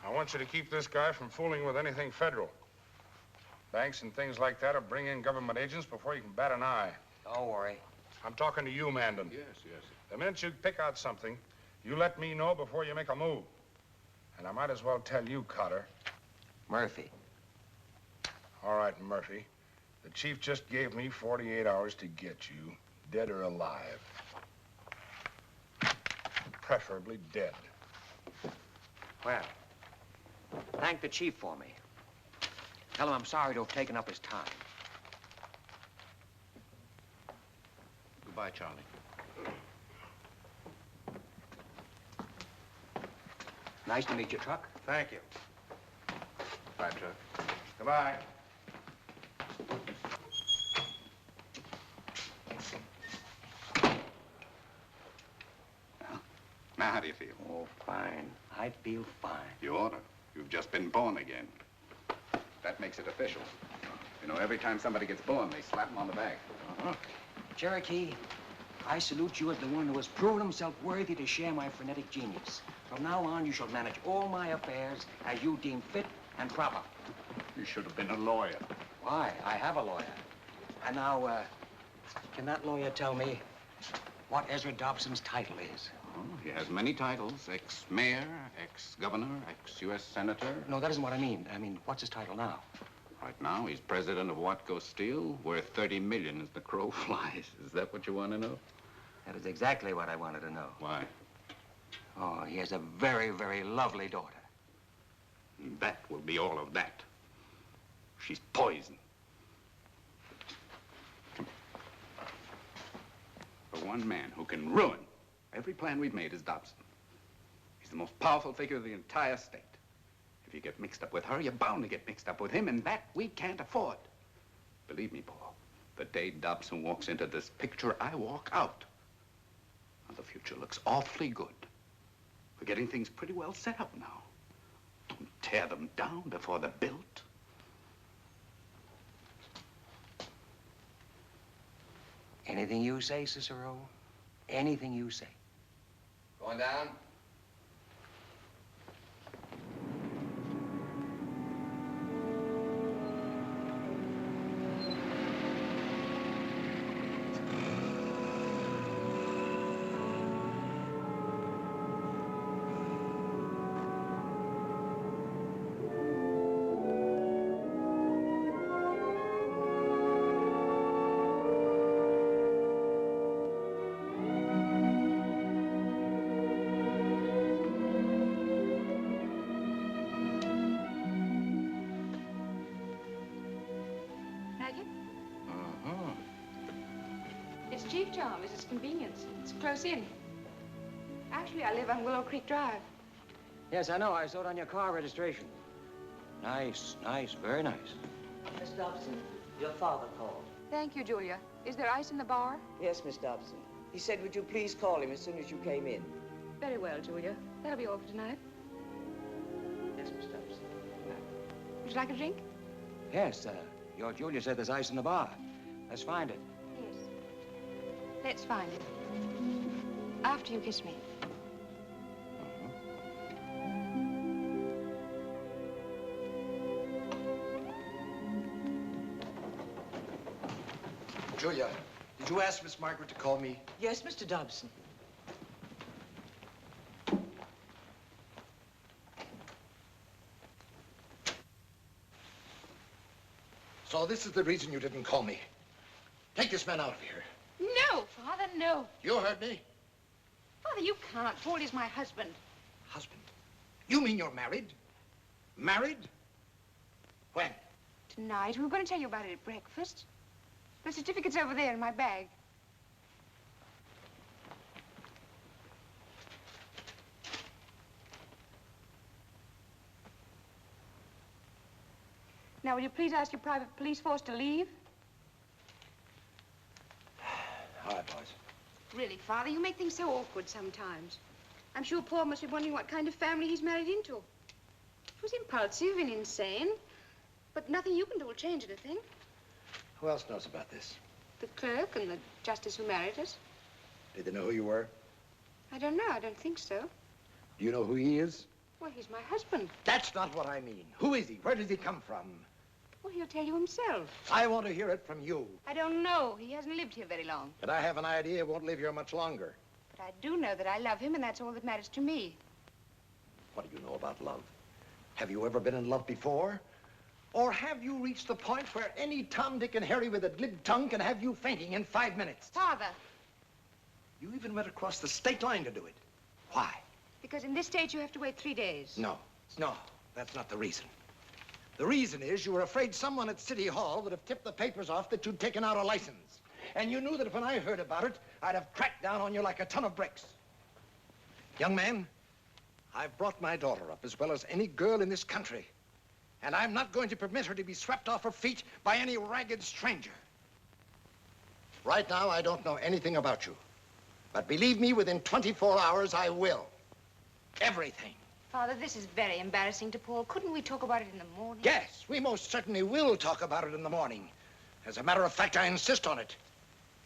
Speaker 17: I want you to keep this guy from fooling with anything federal. Banks and things like that will bring in government agents before you can bat an eye.
Speaker 12: Don't worry.
Speaker 17: I'm talking to you, Mandan.
Speaker 14: Yes, yes.
Speaker 17: The minute you pick out something, you let me know before you make a move. And I might as well tell you, Cotter.
Speaker 12: Murphy.
Speaker 17: All right, Murphy. The chief just gave me 48 hours to get you, dead or alive. preferably dead.
Speaker 12: Well, thank the chief for me. Tell him I'm sorry to have taken up his time.
Speaker 14: Goodbye, Charlie.
Speaker 12: Nice to meet you, Truck.
Speaker 17: Thank you.
Speaker 14: Bye, Chuck.
Speaker 17: Goodbye.
Speaker 14: Now, how do you feel?
Speaker 12: Oh, fine. I feel fine.
Speaker 14: You ought to. You've just been born again. That makes it official. You know, every time somebody gets born, they slap him on the back.
Speaker 12: Uh-huh. Cherokee, I salute you as the one who has proven himself worthy to share my frenetic genius. From now on, you shall manage all my affairs as you deem fit and proper.
Speaker 14: You should have been a lawyer.
Speaker 12: Why? I have a lawyer. And now, can that lawyer tell me what Ezra Dobson's title is?
Speaker 14: Oh, he has many titles. Ex-mayor, ex-governor, ex-U.S. senator.
Speaker 12: No, that isn't what I mean. I mean, what's his title now?
Speaker 14: Right now, he's president of Watco Steel, worth $30 million as the crow flies. Is that what you want to know?
Speaker 12: That is exactly what I wanted to know.
Speaker 14: Why?
Speaker 12: Oh, he has a very, very lovely daughter.
Speaker 14: That will be all of that. She's poison. The one man who can ruin every plan we've made is Dobson. He's the most powerful figure of the entire state. If you get mixed up with her, you're bound to get mixed up with him, and that we can't afford. Believe me, Paul, the day Dobson walks into this picture, I walk out. Now, the future looks awfully good. We're getting things pretty well set up now. Don't tear them down before they're built.
Speaker 12: Anything you say, Cicero. Anything you say.
Speaker 20: Going down?
Speaker 16: Chief Charm is its convenience. It's close in. Actually, I live on Willow Creek Drive.
Speaker 12: Yes, I know. I saw it on your car registration. Nice, nice, very nice.
Speaker 21: Miss Dobson, your father called.
Speaker 16: Thank you, Julia. Is there ice in the bar?
Speaker 21: Yes, Miss Dobson. He said, would you please call him as soon as you came in?
Speaker 16: Very well, Julia. That'll be all for tonight.
Speaker 21: Yes, Miss Dobson.
Speaker 16: Would you like a drink?
Speaker 12: Yes, your Julia said there's ice in the bar. Let's find it.
Speaker 16: Yes. Let's find it. After you kiss me.
Speaker 22: Julia, did you ask Miss Margaret to call me?
Speaker 21: Yes, Mr. Dobson.
Speaker 22: So this is the reason you didn't call me. Take this man out of here.
Speaker 10: No, Father, no.
Speaker 22: You heard me.
Speaker 10: Father, you can't. Paul is my husband.
Speaker 22: Husband? You mean you're married? Married? When?
Speaker 16: Tonight. We were going to tell you about it at breakfast. The certificate's over there in my bag. Now, will you please ask your private police force to leave?
Speaker 22: All right, boys.
Speaker 16: Really, Father, you make things so awkward sometimes. I'm sure Paul must be wondering what kind of family he's married into. It was impulsive and insane, but nothing you can do will change anything.
Speaker 22: Who else knows about this?
Speaker 16: The clerk and the justice who married us.
Speaker 22: Did they know who you were?
Speaker 16: I don't know. I don't think so.
Speaker 22: Do you know who he is?
Speaker 16: Well, he's my husband.
Speaker 22: That's not what I mean. Who is he? Where does he come from?
Speaker 16: Well, he'll tell you himself.
Speaker 22: I want to hear it from you.
Speaker 16: I don't know. He hasn't lived here very long.
Speaker 22: But I have an idea he won't live here much longer.
Speaker 16: But I do know that I love him, and that's all that matters to me.
Speaker 22: What do you know about love? Have you ever been in love before? Or have you reached the point where any Tom, Dick, and Harry with a glib tongue can have you fainting in 5 minutes?
Speaker 16: Father.
Speaker 22: You even went across the state line to do it. Why?
Speaker 16: Because in this state you have to wait 3 days.
Speaker 22: No, that's not the reason. The reason is you were afraid someone at City Hall would have tipped the papers off that you'd taken out a license. And you knew that when I heard about it, I'd have cracked down on you like a ton of bricks. Young man, I've brought my daughter up as well as any girl in this country. And I'm not going to permit her to be swept off her feet by any ragged stranger. Right now, I don't know anything about you. But believe me, within 24 hours, I will. Everything.
Speaker 16: Father, this is very embarrassing to Paul. Couldn't we talk about it in the morning?
Speaker 22: Yes, we most certainly will talk about it in the morning. As a matter of fact, I insist on it.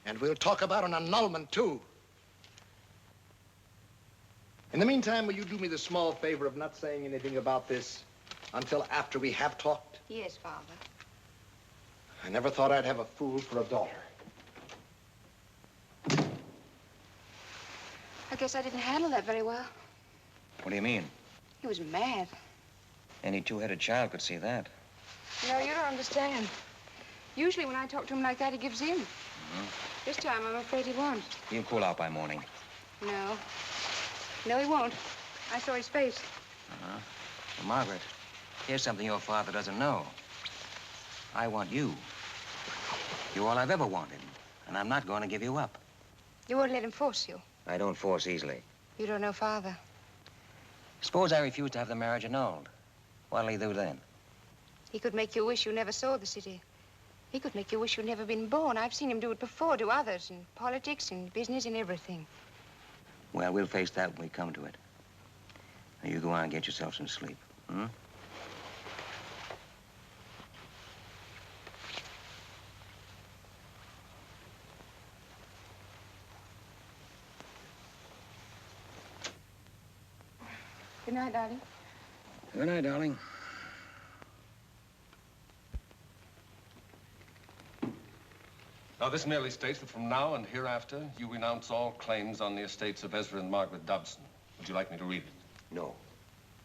Speaker 22: And we'll talk about an annulment, too. In the meantime, will you do me the small favor of not saying anything about this until after we have talked?
Speaker 16: Yes, Father.
Speaker 22: I never thought I'd have a fool for a daughter.
Speaker 16: I guess I didn't handle that very well.
Speaker 12: What do you mean?
Speaker 16: He was mad.
Speaker 12: Any two-headed child could see that.
Speaker 16: No, you don't understand. Usually when I talk to him like that, he gives in. This time, I'm afraid he won't.
Speaker 12: He'll cool out by morning.
Speaker 16: No. No, he won't. I saw his face.
Speaker 12: Uh-huh. Well, Margaret, here's something your father doesn't know. I want you. You're all I've ever wanted, and I'm not going to give you up.
Speaker 16: You won't let him force you.
Speaker 12: I don't force easily.
Speaker 16: You don't know Father.
Speaker 12: Suppose I refuse to have the marriage annulled. What'll he do then?
Speaker 16: He could make you wish you never saw the city. He could make you wish you'd never been born. I've seen him do it before to others, in politics, in business, in everything.
Speaker 12: Well, we'll face that when we come to it. Now, you go on and get yourself some sleep, hmm?
Speaker 16: Good night, darling.
Speaker 12: Good night, darling.
Speaker 19: Now, this merely states that from now and hereafter, you renounce all claims on the estates of Ezra and Margaret Dobson. Would you like me to read it?
Speaker 12: No.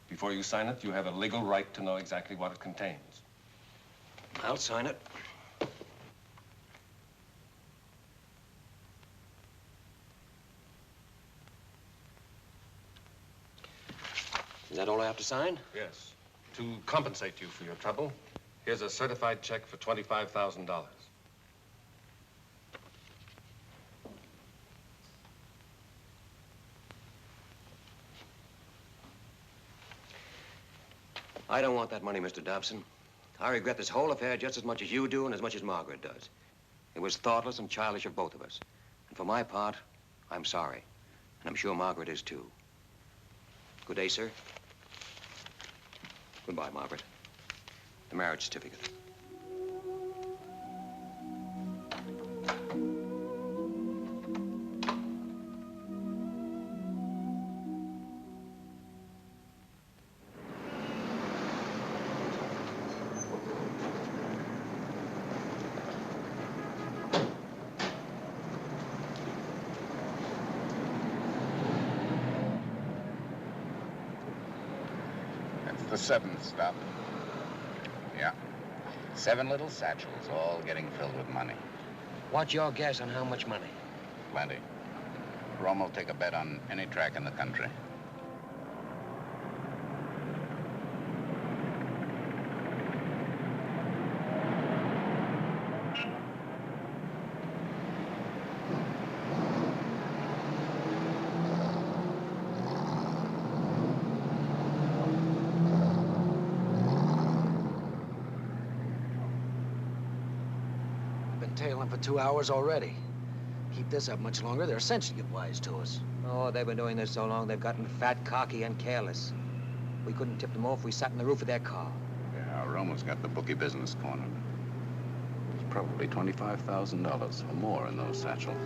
Speaker 19: Before you sign it, you have a legal right to know exactly what it contains.
Speaker 12: I'll sign it. Is that all I have to sign?
Speaker 19: Yes. To compensate you for your trouble, here's a certified check for $25,000.
Speaker 12: I don't want that money, Mr. Dobson. I regret this whole affair just as much as you do and as much as Margaret does. It was thoughtless and childish of both of us. And for my part, I'm sorry. And I'm sure Margaret is, too. Good day, sir. Goodbye, Margaret. The marriage certificate.
Speaker 14: The seventh stop. Yeah. 7 little satchels, all getting filled with money.
Speaker 12: What's your guess on how much money?
Speaker 14: Plenty. Rome will take a bet on any track in the country.
Speaker 7: Tailing for 2 hours already. Keep this up much longer, they're essentially get wise to us.
Speaker 12: Oh, they've been doing this so long, they've gotten fat, cocky, and careless. We couldn't tip them off if we sat in the roof of their car.
Speaker 14: Yeah, Romo's got the bookie business cornered. There's probably $25,000 or more in those satchels.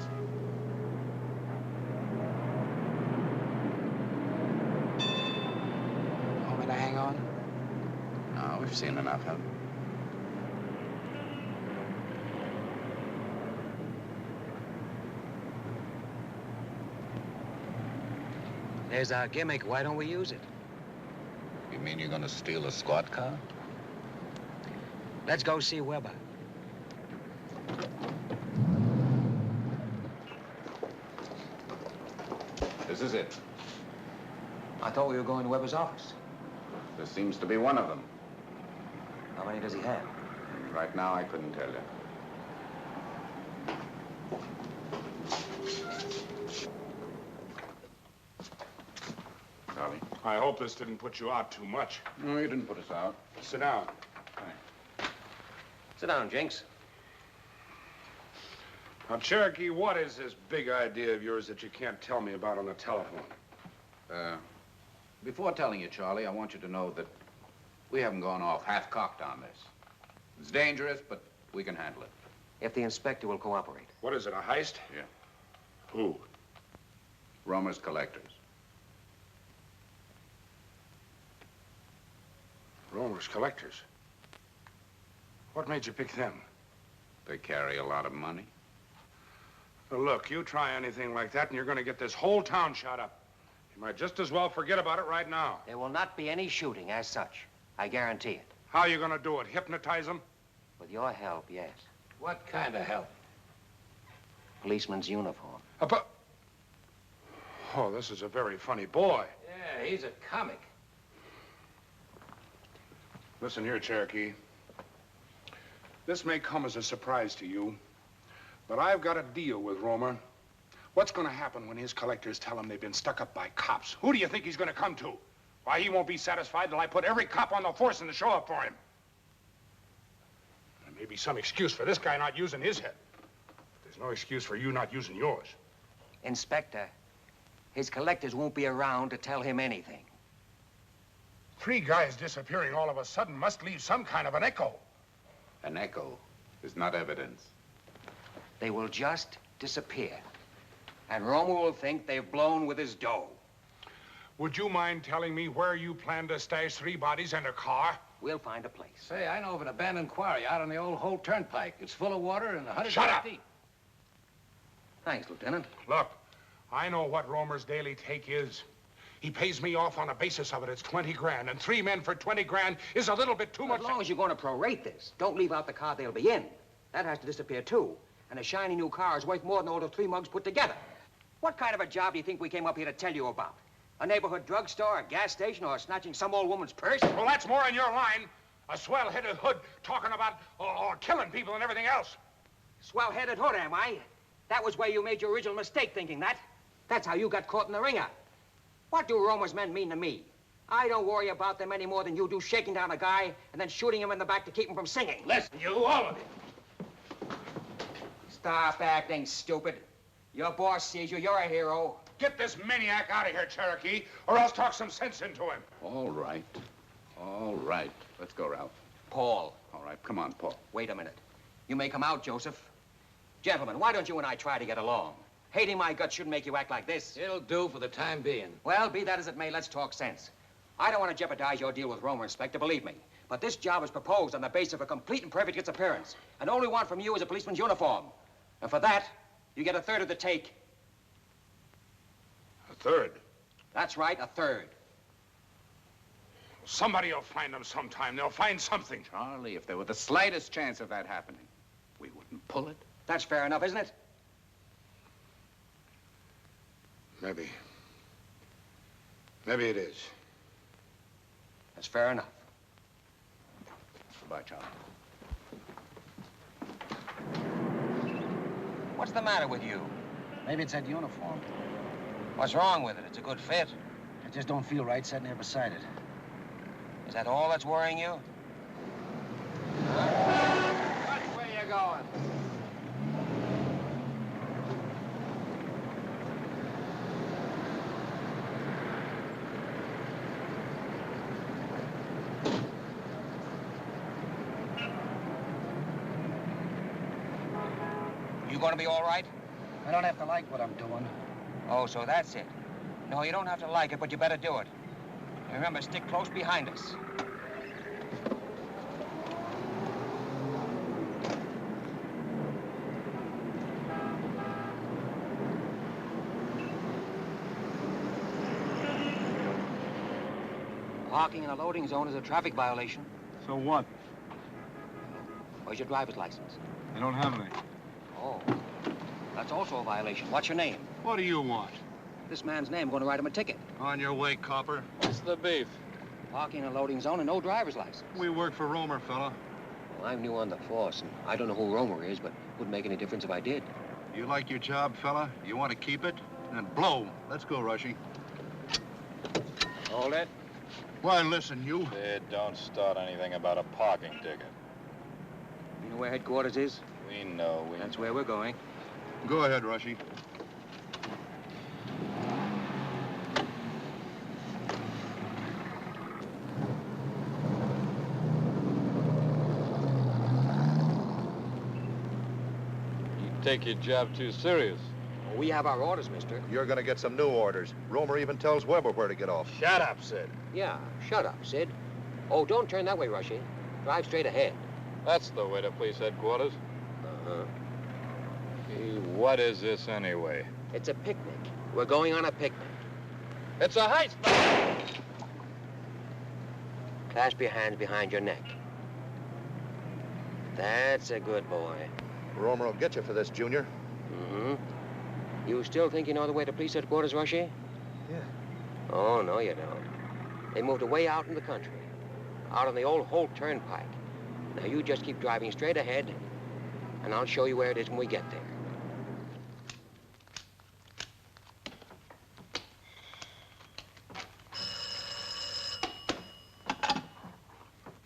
Speaker 7: Want me to hang on?
Speaker 14: No, we've seen enough of it.
Speaker 12: There's our gimmick. Why don't we use it?
Speaker 14: You mean you're gonna steal a squad car?
Speaker 12: Let's go see Weber.
Speaker 4: This is it.
Speaker 12: I thought we were going to Weber's office.
Speaker 14: There seems to be one of them.
Speaker 12: How many does he have?
Speaker 14: Right now, I couldn't tell you. Charlie?
Speaker 17: I hope this didn't put you out too much.
Speaker 14: No, you didn't put us out.
Speaker 17: Sit down.
Speaker 12: Sit down, Jinx.
Speaker 17: Now, Cherokee, what is this big idea of yours that you can't tell me about on the telephone?
Speaker 14: Before telling you, Charlie, I want you to know that we haven't gone off half-cocked on this. It's dangerous, but we can handle it.
Speaker 12: If the inspector will cooperate.
Speaker 17: What is it, a heist?
Speaker 14: Yeah.
Speaker 17: Who?
Speaker 14: Romer's collectors.
Speaker 17: Romer's collectors? What made you pick them?
Speaker 14: They carry a lot of money.
Speaker 17: Well, look, you try anything like that and you're going to get this whole town shot up. You might just as well forget about it right now.
Speaker 12: There will not be any shooting as such. I guarantee it.
Speaker 17: How are you going to do it? Hypnotize them?
Speaker 12: With your help, yes.
Speaker 11: What kind of help?
Speaker 12: Policeman's uniform.
Speaker 17: Oh, this is a very funny boy.
Speaker 11: Yeah, he's a comic.
Speaker 17: Listen here, Cherokee. This may come as a surprise to you, but I've got a deal with Romer. What's going to happen when his collectors tell him they've been stuck up by cops? Who do you think he's going to come to? Why, he won't be satisfied till I put every cop on the force in to show up for him. There may be some excuse for this guy not using his head. There's no excuse for you not using yours.
Speaker 12: Inspector, his collectors won't be around to tell him anything.
Speaker 17: 3 guys disappearing all of a sudden must leave some kind of an echo.
Speaker 14: An echo is not evidence.
Speaker 12: They will just disappear. And Romer will think they've blown with his dough.
Speaker 17: Would you mind telling me where you plan to stash 3 bodies and a car?
Speaker 12: We'll find a place.
Speaker 11: Say, I know of an abandoned quarry out on the old Holt Turnpike. It's full of water and 100
Speaker 17: Shut up!
Speaker 11: deep.
Speaker 12: Thanks, Lieutenant.
Speaker 17: Look, I know what Romer's daily take is. He pays me off on a basis of it. It's 20 grand, and 3 men for 20 grand is a little bit too much.
Speaker 12: As long as you're going to prorate this, don't leave out the car they'll be in. That has to disappear, too. And a shiny new car is worth more than all the 3 mugs put together. What kind of a job do you think we came up here to tell you about? A neighborhood drugstore, a gas station, or snatching some old woman's purse?
Speaker 17: Well, that's more in your line. A swell-headed hood talking about or killing people and everything else.
Speaker 12: Swell-headed hood, am I? That was where you made your original mistake thinking that. That's how you got caught in the ringer. What do Romer's men mean to me? I don't worry about them any more than you do shaking down a guy and then shooting him in the back to keep him from singing.
Speaker 11: Listen, you, all of you.
Speaker 12: Stop acting stupid. Your boss sees you. You're a hero.
Speaker 17: Get this maniac out of here, Cherokee, or else talk some sense into him.
Speaker 14: All right. All right. Let's go, Ralph.
Speaker 12: Paul.
Speaker 14: All right, come on, Paul.
Speaker 12: Wait a minute. You may come out, Joseph. Gentlemen, why don't you and I try to get along? Hating my guts shouldn't make you act like this.
Speaker 11: It'll do for the time being.
Speaker 12: Well, be that as it may, let's talk sense. I don't want to jeopardize your deal with Romer, Inspector, believe me. But this job is proposed on the basis of a complete and perfect disappearance. And all we want from you is a policeman's uniform. And for that, you get 1/3 of the take.
Speaker 17: 1/3?
Speaker 12: That's right, 1/3.
Speaker 17: Somebody will find them sometime. They'll find something.
Speaker 14: Charlie, if there were the slightest chance of that happening, we wouldn't pull it.
Speaker 12: That's fair enough, isn't it?
Speaker 17: Maybe. Maybe it is.
Speaker 12: That's fair enough.
Speaker 14: Goodbye, Charlie.
Speaker 12: What's the matter with you?
Speaker 7: Maybe it's that uniform.
Speaker 12: What's wrong with it? It's a good fit.
Speaker 7: I just don't feel right sitting there beside it.
Speaker 12: Is that all that's worrying you?
Speaker 11: Which way you going?
Speaker 12: You gonna be all right?
Speaker 7: I don't have to like what I'm doing.
Speaker 12: Oh, so that's it. No, you don't have to like it, but you better do it. Remember, stick close behind us. Parking in a loading zone is a traffic violation.
Speaker 1: So what?
Speaker 12: Where's your driver's license?
Speaker 1: I don't have any.
Speaker 12: Oh, that's also a violation. What's your name?
Speaker 1: What do you want?
Speaker 12: this man's name. I'm going to write him a ticket.
Speaker 1: On your way, copper.
Speaker 11: What's the beef?
Speaker 12: Parking in a loading zone and no driver's license.
Speaker 1: We work for Romer, fella.
Speaker 12: Well, I'm new on the force, and I don't know who Romer is, but wouldn't make any difference if I did.
Speaker 1: You like your job, fella? You want to keep it? Then blow. Let's go, Rushy.
Speaker 11: Hold it.
Speaker 1: Why, listen, you.
Speaker 3: Sid, don't start anything about a parking ticket.
Speaker 12: You know where headquarters is?
Speaker 3: We know.
Speaker 12: That's where we're going.
Speaker 1: Go ahead, Rushy.
Speaker 11: Take your job too serious.
Speaker 12: Well, we have our orders, mister.
Speaker 23: You're gonna get some new orders. Romer even tells Weber where to get off.
Speaker 12: Shut up, Sid. Yeah, shut up, Sid. Oh, don't turn that way, Rushy. Drive straight ahead.
Speaker 11: That's the way to police headquarters.
Speaker 12: Uh-huh.
Speaker 11: Hey, what is this anyway?
Speaker 12: It's a picnic. We're going on a picnic.
Speaker 11: It's a heist!
Speaker 12: Clasp your hands behind your neck. That's a good boy.
Speaker 23: Romer will get you for this, Junior.
Speaker 12: Mm-hmm. You still think you know the way to police headquarters, Rushy?
Speaker 23: Yeah.
Speaker 12: Oh, no, you don't. They moved away out in the country, out on the old Holt Turnpike. Now, you just keep driving straight ahead, and I'll show you where it is when we get there.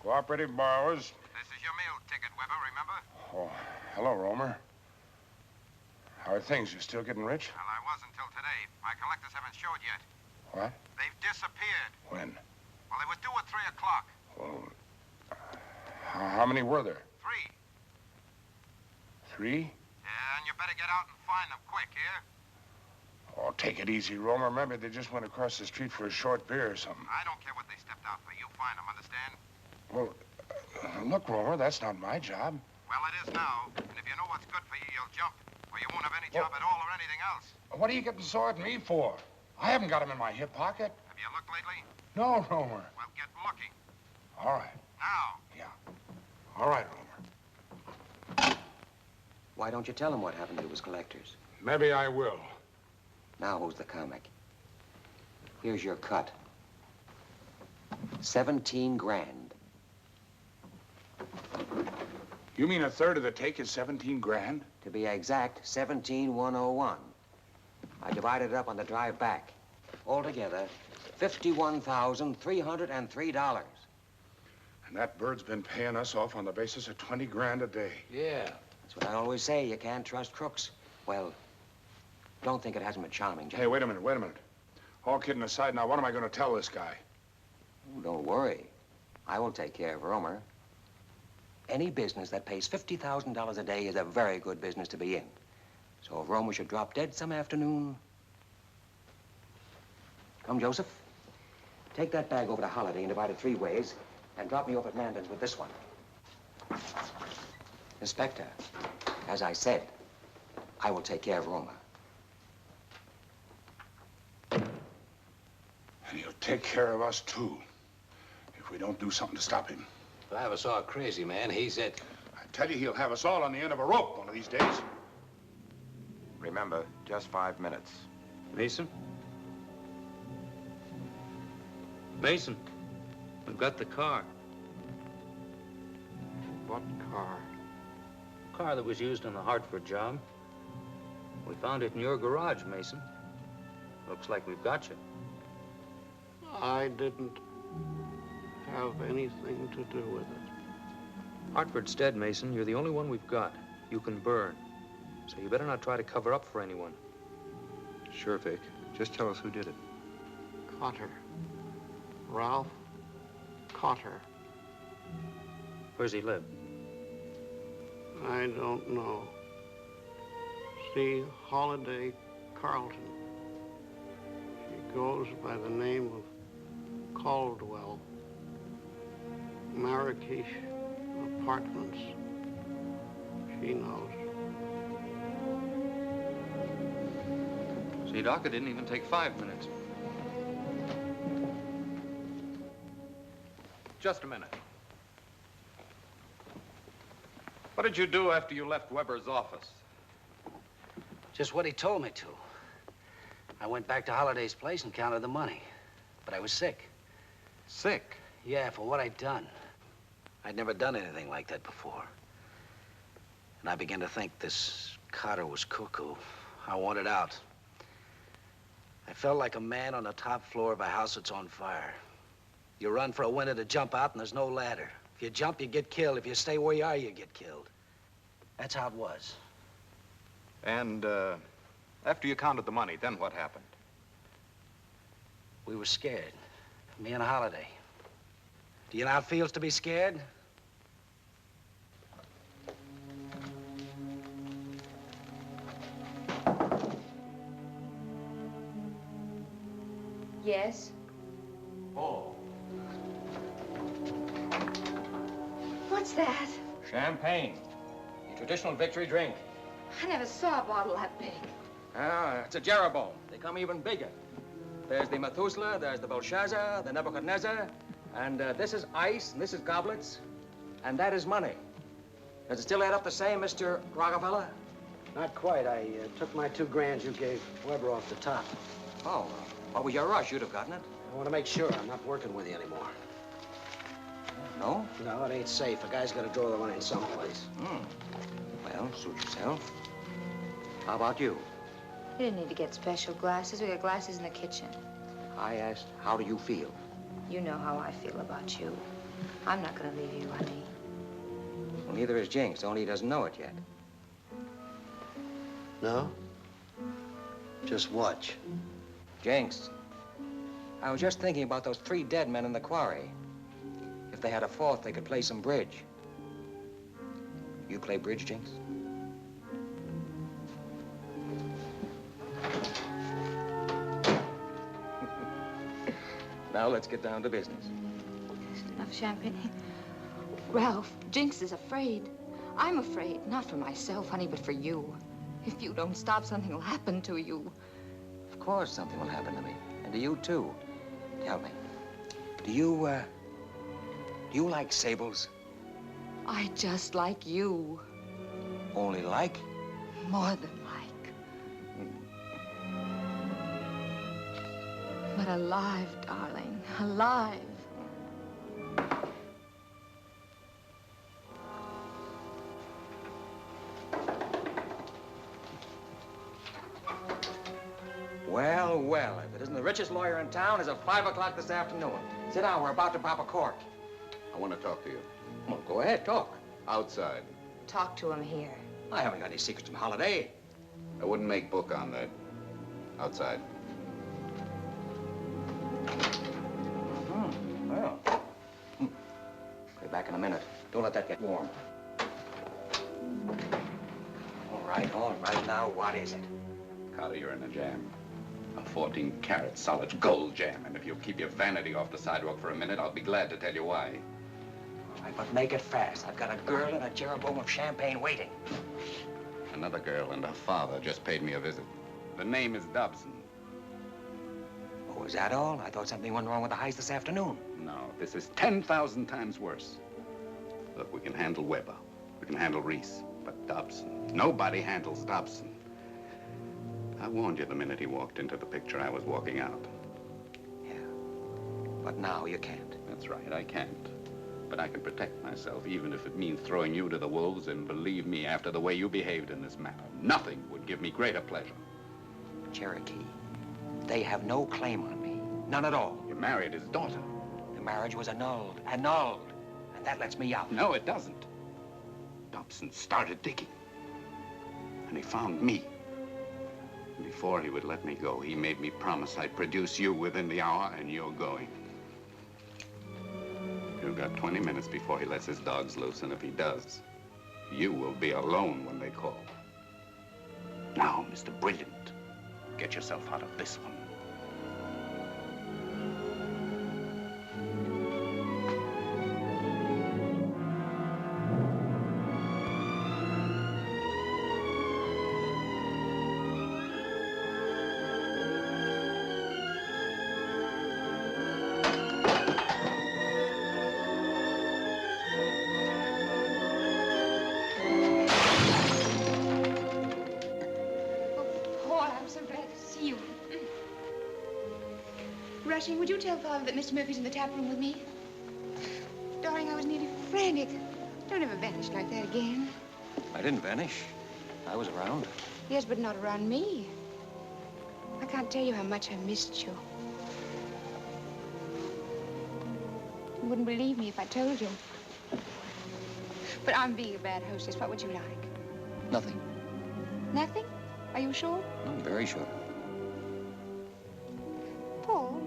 Speaker 17: Cooperative borrowers.
Speaker 24: This is your meal ticket, Weber, remember?
Speaker 17: Oh, hello, Romer. How are things? You still getting rich?
Speaker 24: Well, I was until today. My collectors haven't showed yet.
Speaker 17: What?
Speaker 24: They've disappeared.
Speaker 17: When?
Speaker 24: Well, they was due at 3 o'clock.
Speaker 17: Well, how many were there?
Speaker 24: 3.
Speaker 17: 3?
Speaker 24: Yeah, and you better get out and find them quick, here.
Speaker 17: Oh, take it easy, Romer. Maybe they just went across the street for a short beer or something.
Speaker 24: I don't care what they stepped out for. You find them, understand?
Speaker 17: Well, look, Romer, that's not my job.
Speaker 24: Well, it is now. And if you know what's good for you, you'll jump. Or you won't have any job at all or anything else.
Speaker 17: What are you getting sore at me for? I haven't got him in my hip pocket.
Speaker 24: Have you looked lately?
Speaker 17: No, Romer.
Speaker 24: Well, get looking.
Speaker 17: All right.
Speaker 24: Now.
Speaker 17: Yeah. All right, Romer.
Speaker 12: Why don't you tell him what happened to his collectors?
Speaker 17: Maybe I will.
Speaker 12: Now, who's the comic? Here's your cut. 17 grand.
Speaker 17: You mean a third of the take is 17 grand?
Speaker 12: To be exact, 17,101. I divided it up on the drive back. Altogether, $51,303.
Speaker 17: And that bird's been paying us off on the basis of 20 grand a day.
Speaker 12: Yeah. That's what I always say. You can't trust crooks. Well, don't think it hasn't been charming, Jack.
Speaker 17: Hey, wait a minute. All kidding aside, now what am I going to tell this guy?
Speaker 12: Oh, don't worry. I will take care of Romer. Any business that pays $50,000 a day is a very good business to be in. So if Romer should drop dead some afternoon... Come, Joseph. Take that bag over to Holiday and divide it 3 ways, and drop me off at Mandan's with this one. Inspector, as I said, I will take care of Romer.
Speaker 17: And he'll take care of us, too, if we don't do something to stop him.
Speaker 11: If I ever saw a crazy man, he's it.
Speaker 17: I tell you, he'll have us all on the end of a rope one of these days.
Speaker 20: Remember, just 5 minutes.
Speaker 13: Mason? Mason, we've got the car.
Speaker 20: What car?
Speaker 13: The car that was used in the Hartford job. We found it in your garage, Mason. Looks like we've got you.
Speaker 25: I didn't have anything to do with it.
Speaker 13: Hartford's dead, Mason. You're the only one we've got. You can burn. So you better not try to cover up for anyone.
Speaker 14: Sure, Vic. Just tell us who did it.
Speaker 25: Cotter. Ralph Cotter.
Speaker 13: Where's he live?
Speaker 25: I don't know. See Holiday Carlton. She goes by the name of Caldwell. Marrakesh Apartments. She knows.
Speaker 13: See, Doc, it didn't even take 5 minutes.
Speaker 2: Just a minute. What did you do after you left Weber's office?
Speaker 22: Just what he told me to.
Speaker 11: I went back to Holliday's place and counted the money. But I was sick.
Speaker 14: Sick?
Speaker 11: Yeah, for what I'd done. I'd never done anything like that before. And I began to think this Carter was cuckoo. I wanted out. I felt like a man on the top floor of a house that's on fire. You run for a window to jump out, and there's no ladder. If you jump, you get killed. If you stay where you are, you get killed. That's how it was.
Speaker 14: And, after you counted the money, then what happened?
Speaker 11: We were scared. Me and Holiday. Do you know how it feels to be scared?
Speaker 10: Yes?
Speaker 12: Oh.
Speaker 10: What's that?
Speaker 12: Champagne. The traditional victory drink.
Speaker 10: I never saw a bottle that big.
Speaker 12: Ah, it's a Jeroboam. They come even bigger. There's the Methuselah, there's the Belshazzar, the Nebuchadnezzar, and this is ice, and this is goblets, and that is money. Does it still add up the same, Mr. Rockefeller?
Speaker 7: Not quite. I took my $2,000 you gave Weber off the top.
Speaker 12: Oh, what was your rush? You'd have gotten it.
Speaker 7: I want to make sure I'm not working with you anymore.
Speaker 12: No?
Speaker 7: No, it ain't safe. A guy's got to draw the money in someplace.
Speaker 12: Well, suit yourself. How about you?
Speaker 10: You didn't need to get special glasses. We got glasses in the kitchen.
Speaker 12: I asked, how do you feel?
Speaker 10: You know how I feel about you. I'm not going to leave you, honey.
Speaker 12: Well, neither is Jinx, only he doesn't know it yet.
Speaker 7: No? Just watch.
Speaker 12: Jinx, I was just thinking about those 3 dead men in the quarry. If they had a fourth, they could play some bridge. You play bridge, Jinx? Now let's get down to business.
Speaker 10: Enough champagne. Ralph, Jinx is afraid. I'm afraid, not for myself, honey, but for you. If you don't stop, something will happen to you.
Speaker 12: Of course something will happen to me. And to you, too. Tell me, do you like sables?
Speaker 10: I just like you.
Speaker 12: Only like?
Speaker 10: More than like. But alive, darling, alive.
Speaker 12: Well, well, if it isn't the richest lawyer in town, it's at 5 o'clock this afternoon. Sit down, we're about to pop a cork.
Speaker 14: I want to talk to you.
Speaker 12: Well, go ahead, talk.
Speaker 14: Outside.
Speaker 10: Talk to him here.
Speaker 12: I haven't got any secrets from Holiday.
Speaker 14: I wouldn't make book on that. Outside.
Speaker 12: Well. Be back in a minute. Don't let that get warm. All right, now, what is it?
Speaker 14: Carter, you're in a jam. A 14-carat solid gold jam. And if you'll keep your vanity off the sidewalk for a minute, I'll be glad to tell you why.
Speaker 12: All right, but make it fast. I've got a girl and a Jeroboam of champagne waiting.
Speaker 14: Another girl and her father just paid me a visit. The name is Dobson.
Speaker 12: Oh, is that all? I thought something went wrong with the heist this afternoon.
Speaker 14: No, this is 10,000 times worse. Look, we can handle Weber. We can handle Rhys. But Dobson, nobody handles Dobson. I warned you the minute he walked into the picture. I was walking out.
Speaker 12: Yeah, but now you can't.
Speaker 14: That's right, I can't. But I can protect myself, even if it means throwing you to the wolves. And believe me, after the way you behaved in this matter, nothing would give me greater pleasure.
Speaker 12: Cherokee, they have no claim on me. None at all.
Speaker 14: You married his daughter.
Speaker 12: The marriage was annulled. Annulled. And that lets me out.
Speaker 14: No, it doesn't. Dobson started digging. And he found me. Before he would let me go, he made me promise I'd produce you within the hour, and you're going. You've got 20 minutes before he lets his dogs loose, and if he does, you will be alone when they call. Now, Mr. Brilliant, get yourself out of this one.
Speaker 10: Oh, I'm so glad to see you.
Speaker 16: Rushing, would you tell Father that Mr. Murphy's in the tap room with me? Darling, I was nearly frantic. Don't ever vanish like that again.
Speaker 12: I didn't vanish. I was around.
Speaker 16: Yes, but not around me. I can't tell you how much I missed you. You wouldn't believe me if I told you. But I'm being a bad hostess. What would you like?
Speaker 12: Nothing.
Speaker 16: Nothing? Are you sure?
Speaker 12: I'm very sure.
Speaker 16: Paul,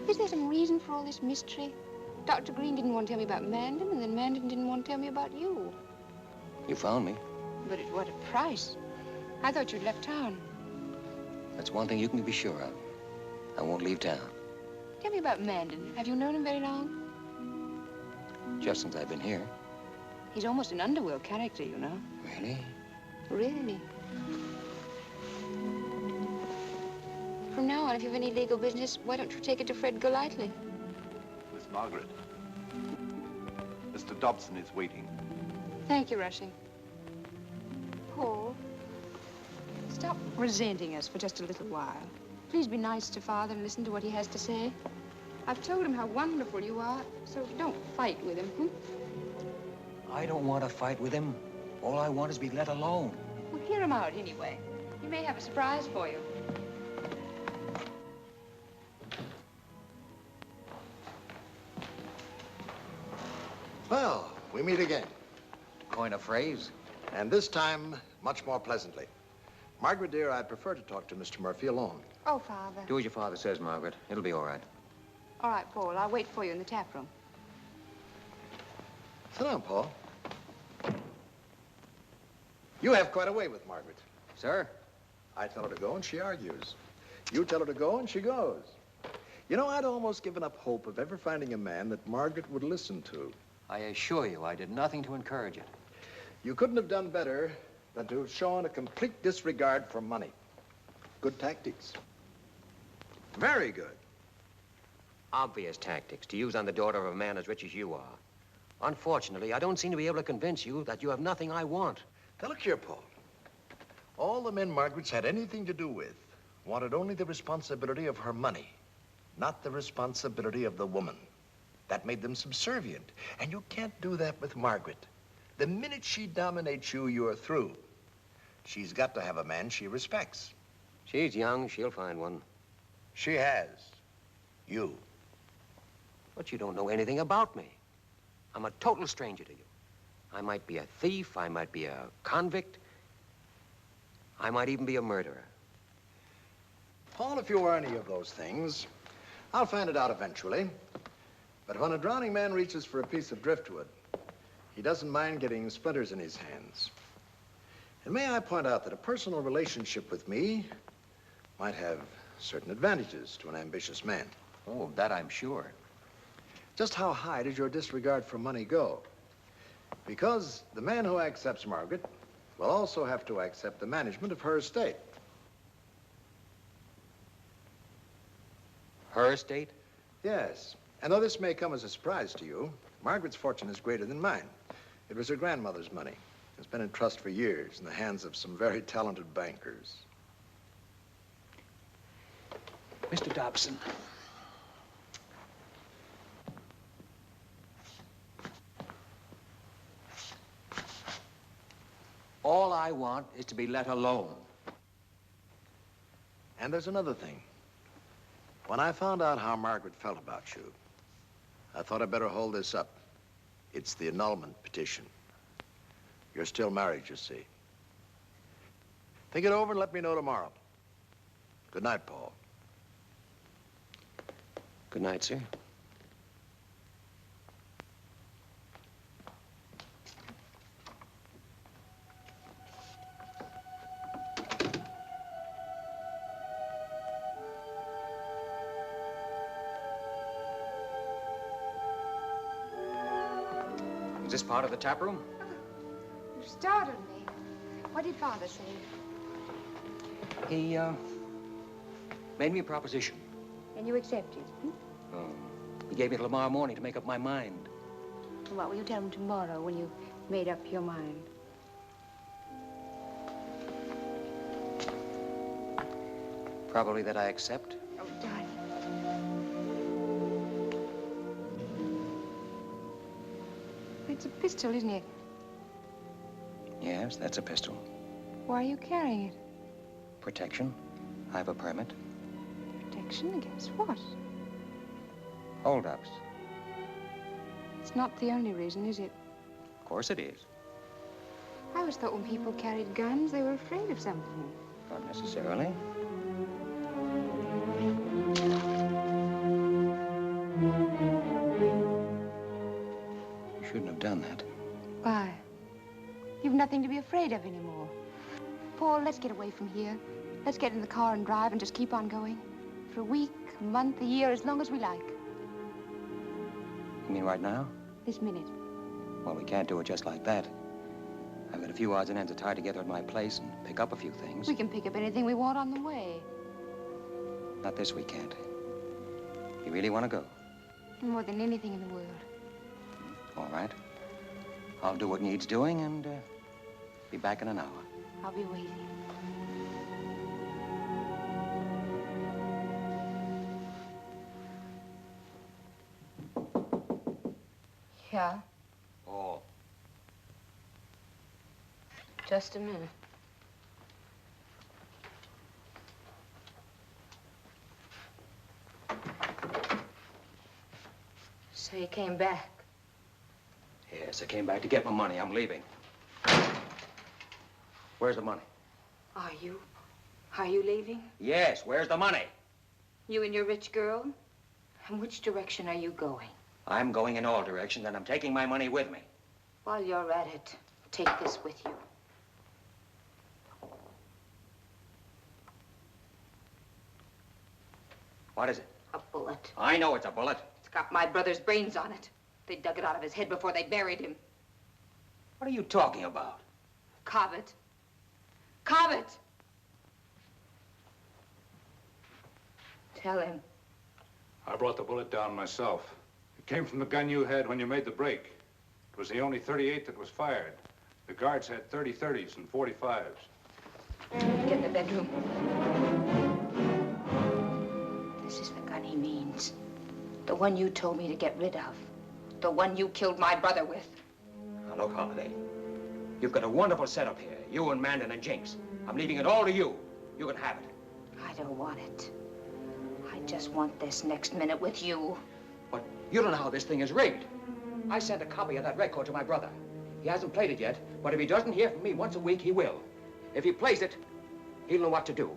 Speaker 16: is there some reason for all this mystery? Dr. Green didn't want to tell me about Mandan, and then Mandan didn't want to tell me about you.
Speaker 12: You found me.
Speaker 16: But at what a price. I thought you'd left town.
Speaker 12: That's one thing you can be sure of. I won't leave town.
Speaker 16: Tell me about Mandan. Have you known him very long?
Speaker 12: Just since I've been here.
Speaker 16: He's almost an underworld character, you know.
Speaker 12: Really?
Speaker 16: Really. From now on, if you have any legal business, why don't you take it to Fred Golightly?
Speaker 23: Miss Margaret. Mr. Dobson is waiting.
Speaker 16: Thank you, Rushing. Paul, stop resenting us for just a little while. Please be nice to Father and listen to what he has to say. I've told him how wonderful you are, so don't fight with him, hmm?
Speaker 12: I don't want to fight with him. All I want is to be let alone.
Speaker 16: Well, hear him out anyway. He may have a surprise for you.
Speaker 22: Well, we meet again.
Speaker 12: To coin a phrase.
Speaker 22: And this time, much more pleasantly. Margaret, dear, I'd prefer to talk to Mr. Murphy alone.
Speaker 16: Oh, Father.
Speaker 12: Do as your father says, Margaret. It'll be all right.
Speaker 16: All right, Paul. I'll wait for you in the tap room.
Speaker 22: Sit down, Paul. You have quite a way with Margaret.
Speaker 12: Sir?
Speaker 22: I tell her to go, and she argues. You tell her to go, and she goes. You know, I'd almost given up hope of ever finding a man that Margaret would listen to.
Speaker 12: I assure you, I did nothing to encourage it.
Speaker 22: You couldn't have done better than to have shown a complete disregard for money. Good tactics. Very good.
Speaker 12: Obvious tactics to use on the daughter of a man as rich as you are. Unfortunately, I don't seem to be able to convince you that you have nothing I want.
Speaker 22: Now, look here, Paul. All the men Margaret's had anything to do with wanted only the responsibility of her money, not the responsibility of the woman. That made them subservient. And you can't do that with Margaret. The minute she dominates you, you're through. She's got to have a man she respects.
Speaker 12: She's young. She'll find one.
Speaker 22: She has. You.
Speaker 12: But you don't know anything about me. I'm a total stranger to you. I might be a thief. I might be a convict. I might even be a murderer.
Speaker 22: Paul, if you are any of those things, I'll find it out eventually. But when a drowning man reaches for a piece of driftwood, he doesn't mind getting splinters in his hands. And may I point out that a personal relationship with me might have certain advantages to an ambitious man.
Speaker 12: Oh, of that I'm sure.
Speaker 22: Just how high does your disregard for money go? Because the man who accepts Margaret will also have to accept the management of her estate.
Speaker 12: Her estate?
Speaker 22: Yes. And though this may come as a surprise to you, Margaret's fortune is greater than mine. It was her grandmother's money. It's been in trust for years in the hands of some very talented bankers.
Speaker 12: Mr. Dobson. All I want is to be let alone.
Speaker 22: And there's another thing. When I found out how Margaret felt about you, I thought I'd better hold this up. It's the annulment petition. You're still married, you see. Think it over and let me know tomorrow. Good night, Paul.
Speaker 12: Good night, sir. Is this part of the tap room?
Speaker 16: You startled me. What did Father say?
Speaker 12: He, made me a proposition.
Speaker 16: And you accepted, hmm?
Speaker 12: He gave me till tomorrow morning to make up my mind.
Speaker 16: What will you tell him tomorrow when you've made up your mind?
Speaker 12: Probably that I accept.
Speaker 16: Oh, darling. pistol, isn't it?
Speaker 12: Yes, that's a pistol.
Speaker 16: Why are you carrying it?
Speaker 12: Protection. I have a permit.
Speaker 16: Protection against what?
Speaker 12: Hold-ups.
Speaker 16: It's not the only reason, is it?
Speaker 12: Of course it is.
Speaker 16: I always thought when people carried guns, they were afraid of something.
Speaker 12: Not necessarily. You shouldn't have done that.
Speaker 16: Why? You've nothing to be afraid of anymore. Paul, let's get away from here. Let's get in the car and drive and just keep on going. For a week, a month, a year, as long as we like.
Speaker 12: You mean right now?
Speaker 16: This minute.
Speaker 12: Well, we can't do it just like that. I've got a few odds and ends to tie together at my place and pick up a few things.
Speaker 16: We can pick up anything we want on the way.
Speaker 12: Not this weekend. You really want to go?
Speaker 16: More than anything in the world.
Speaker 12: All right. I'll do what needs doing and be back in an hour.
Speaker 16: I'll be waiting. Yeah?
Speaker 12: Paul.
Speaker 16: Just a minute. So you came back?
Speaker 12: Yes, I came back to get my money. I'm leaving. Where's the money?
Speaker 16: Are you? Are you leaving?
Speaker 12: Yes, where's the money?
Speaker 16: You and your rich girl? And which direction are you going?
Speaker 12: I'm going in all directions, and I'm taking my money with me.
Speaker 16: While you're at it, take this with you.
Speaker 12: What is it?
Speaker 16: A bullet.
Speaker 12: I know it's a bullet.
Speaker 16: It's got my brother's brains on it. They dug it out of his head before they buried him.
Speaker 12: What are you talking about?
Speaker 16: Cobbett. Cobbett! Tell him.
Speaker 4: I brought the bullet down myself. It came from the gun you had when you made the break. It was the only .38 that was fired. The guards had 30-30s and 45s.
Speaker 16: Get in the bedroom. This is the gun he means. The one you told me to get rid of. The one you killed my brother with.
Speaker 12: Now, look, Holiday. You've got a wonderful setup here. You and Mandan and Jinx. I'm leaving it all to you. You can have it.
Speaker 16: I don't want it. I just want this next minute with you.
Speaker 12: But you don't know how this thing is rigged. I sent a copy of that record to my brother. He hasn't played it yet, but if he doesn't hear from me once a week, he will. If he plays it, he'll know what to do.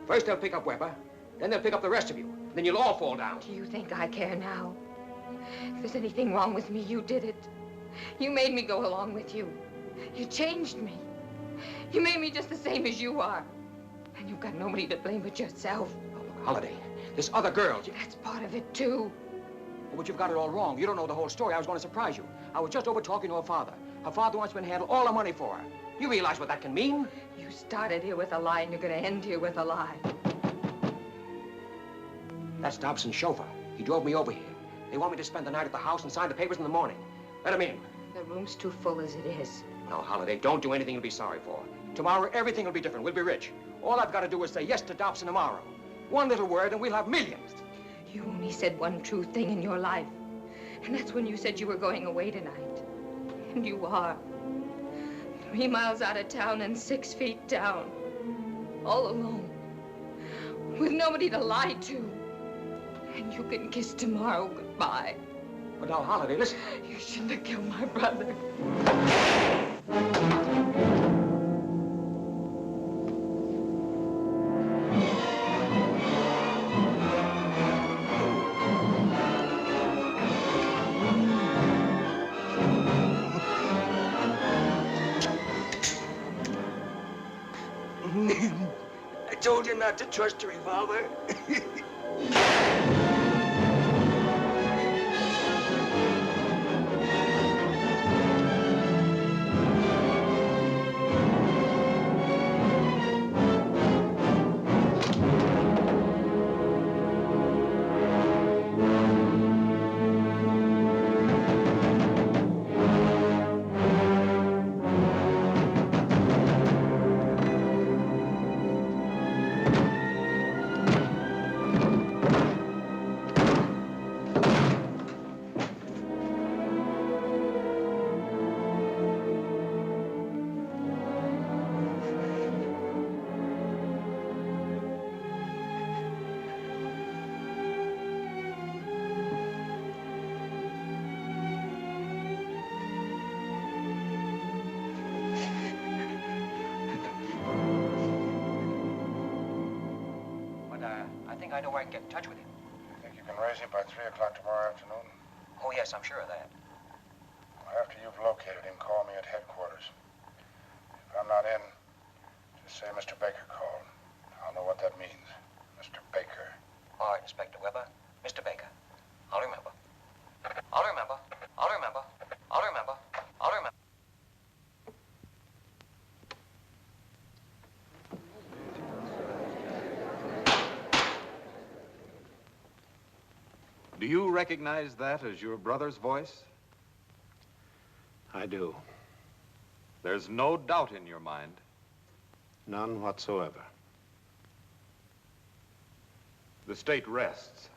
Speaker 12: First they'll pick up Weber, then they'll pick up the rest of you. Then you'll all fall down.
Speaker 16: Do you think I care now? If there's anything wrong with me, you did it. You made me go along with you. You changed me. You made me just the same as you are. And you've got nobody to blame but yourself.
Speaker 12: Oh, look, Holiday, this other girl...
Speaker 16: That's part of it, too.
Speaker 12: Oh, but you've got it all wrong. You don't know the whole story. I was going to surprise you. I was just over talking to her father. Her father wants me to handle all the money for her. You realize what that can mean?
Speaker 16: You started here with a lie, and you're going to end here with a lie.
Speaker 12: That's Dobson's chauffeur. He drove me over here. They want me to spend the night at the house and sign the papers in the morning. Let him in.
Speaker 16: The room's too full as it is.
Speaker 12: No, Holiday, don't do anything you'll be sorry for. Tomorrow, everything will be different. We'll be rich. All I've got to do is say yes to Dobson tomorrow. One little word, and we'll have millions.
Speaker 16: You only said one true thing in your life. And that's when you said you were going away tonight. And you are. 3 miles out of town and 6 feet down. All alone. With nobody to lie to. And you can kiss tomorrow goodbye.
Speaker 12: But now, Holiday, listen.
Speaker 16: You shouldn't have killed my brother.
Speaker 7: I told you not to trust a revolver.
Speaker 12: think I know where I can get in touch with him.
Speaker 17: Think you can raise him by 3 o'clock tomorrow afternoon?
Speaker 12: Oh, yes, I'm sure of that.
Speaker 17: Well, after you've located him, call me at headquarters. If I'm not in, just say Mr. Baker called. I'll know what that means. Mr. Baker.
Speaker 12: All right, Inspector Weber. Mr. Baker. I'll remember. I'll remember. I'll remember. I'll remember. I'll remember.
Speaker 2: Do you recognize that as your brother's voice?
Speaker 25: I do.
Speaker 2: There's no doubt in your mind.
Speaker 25: None whatsoever.
Speaker 2: The state rests.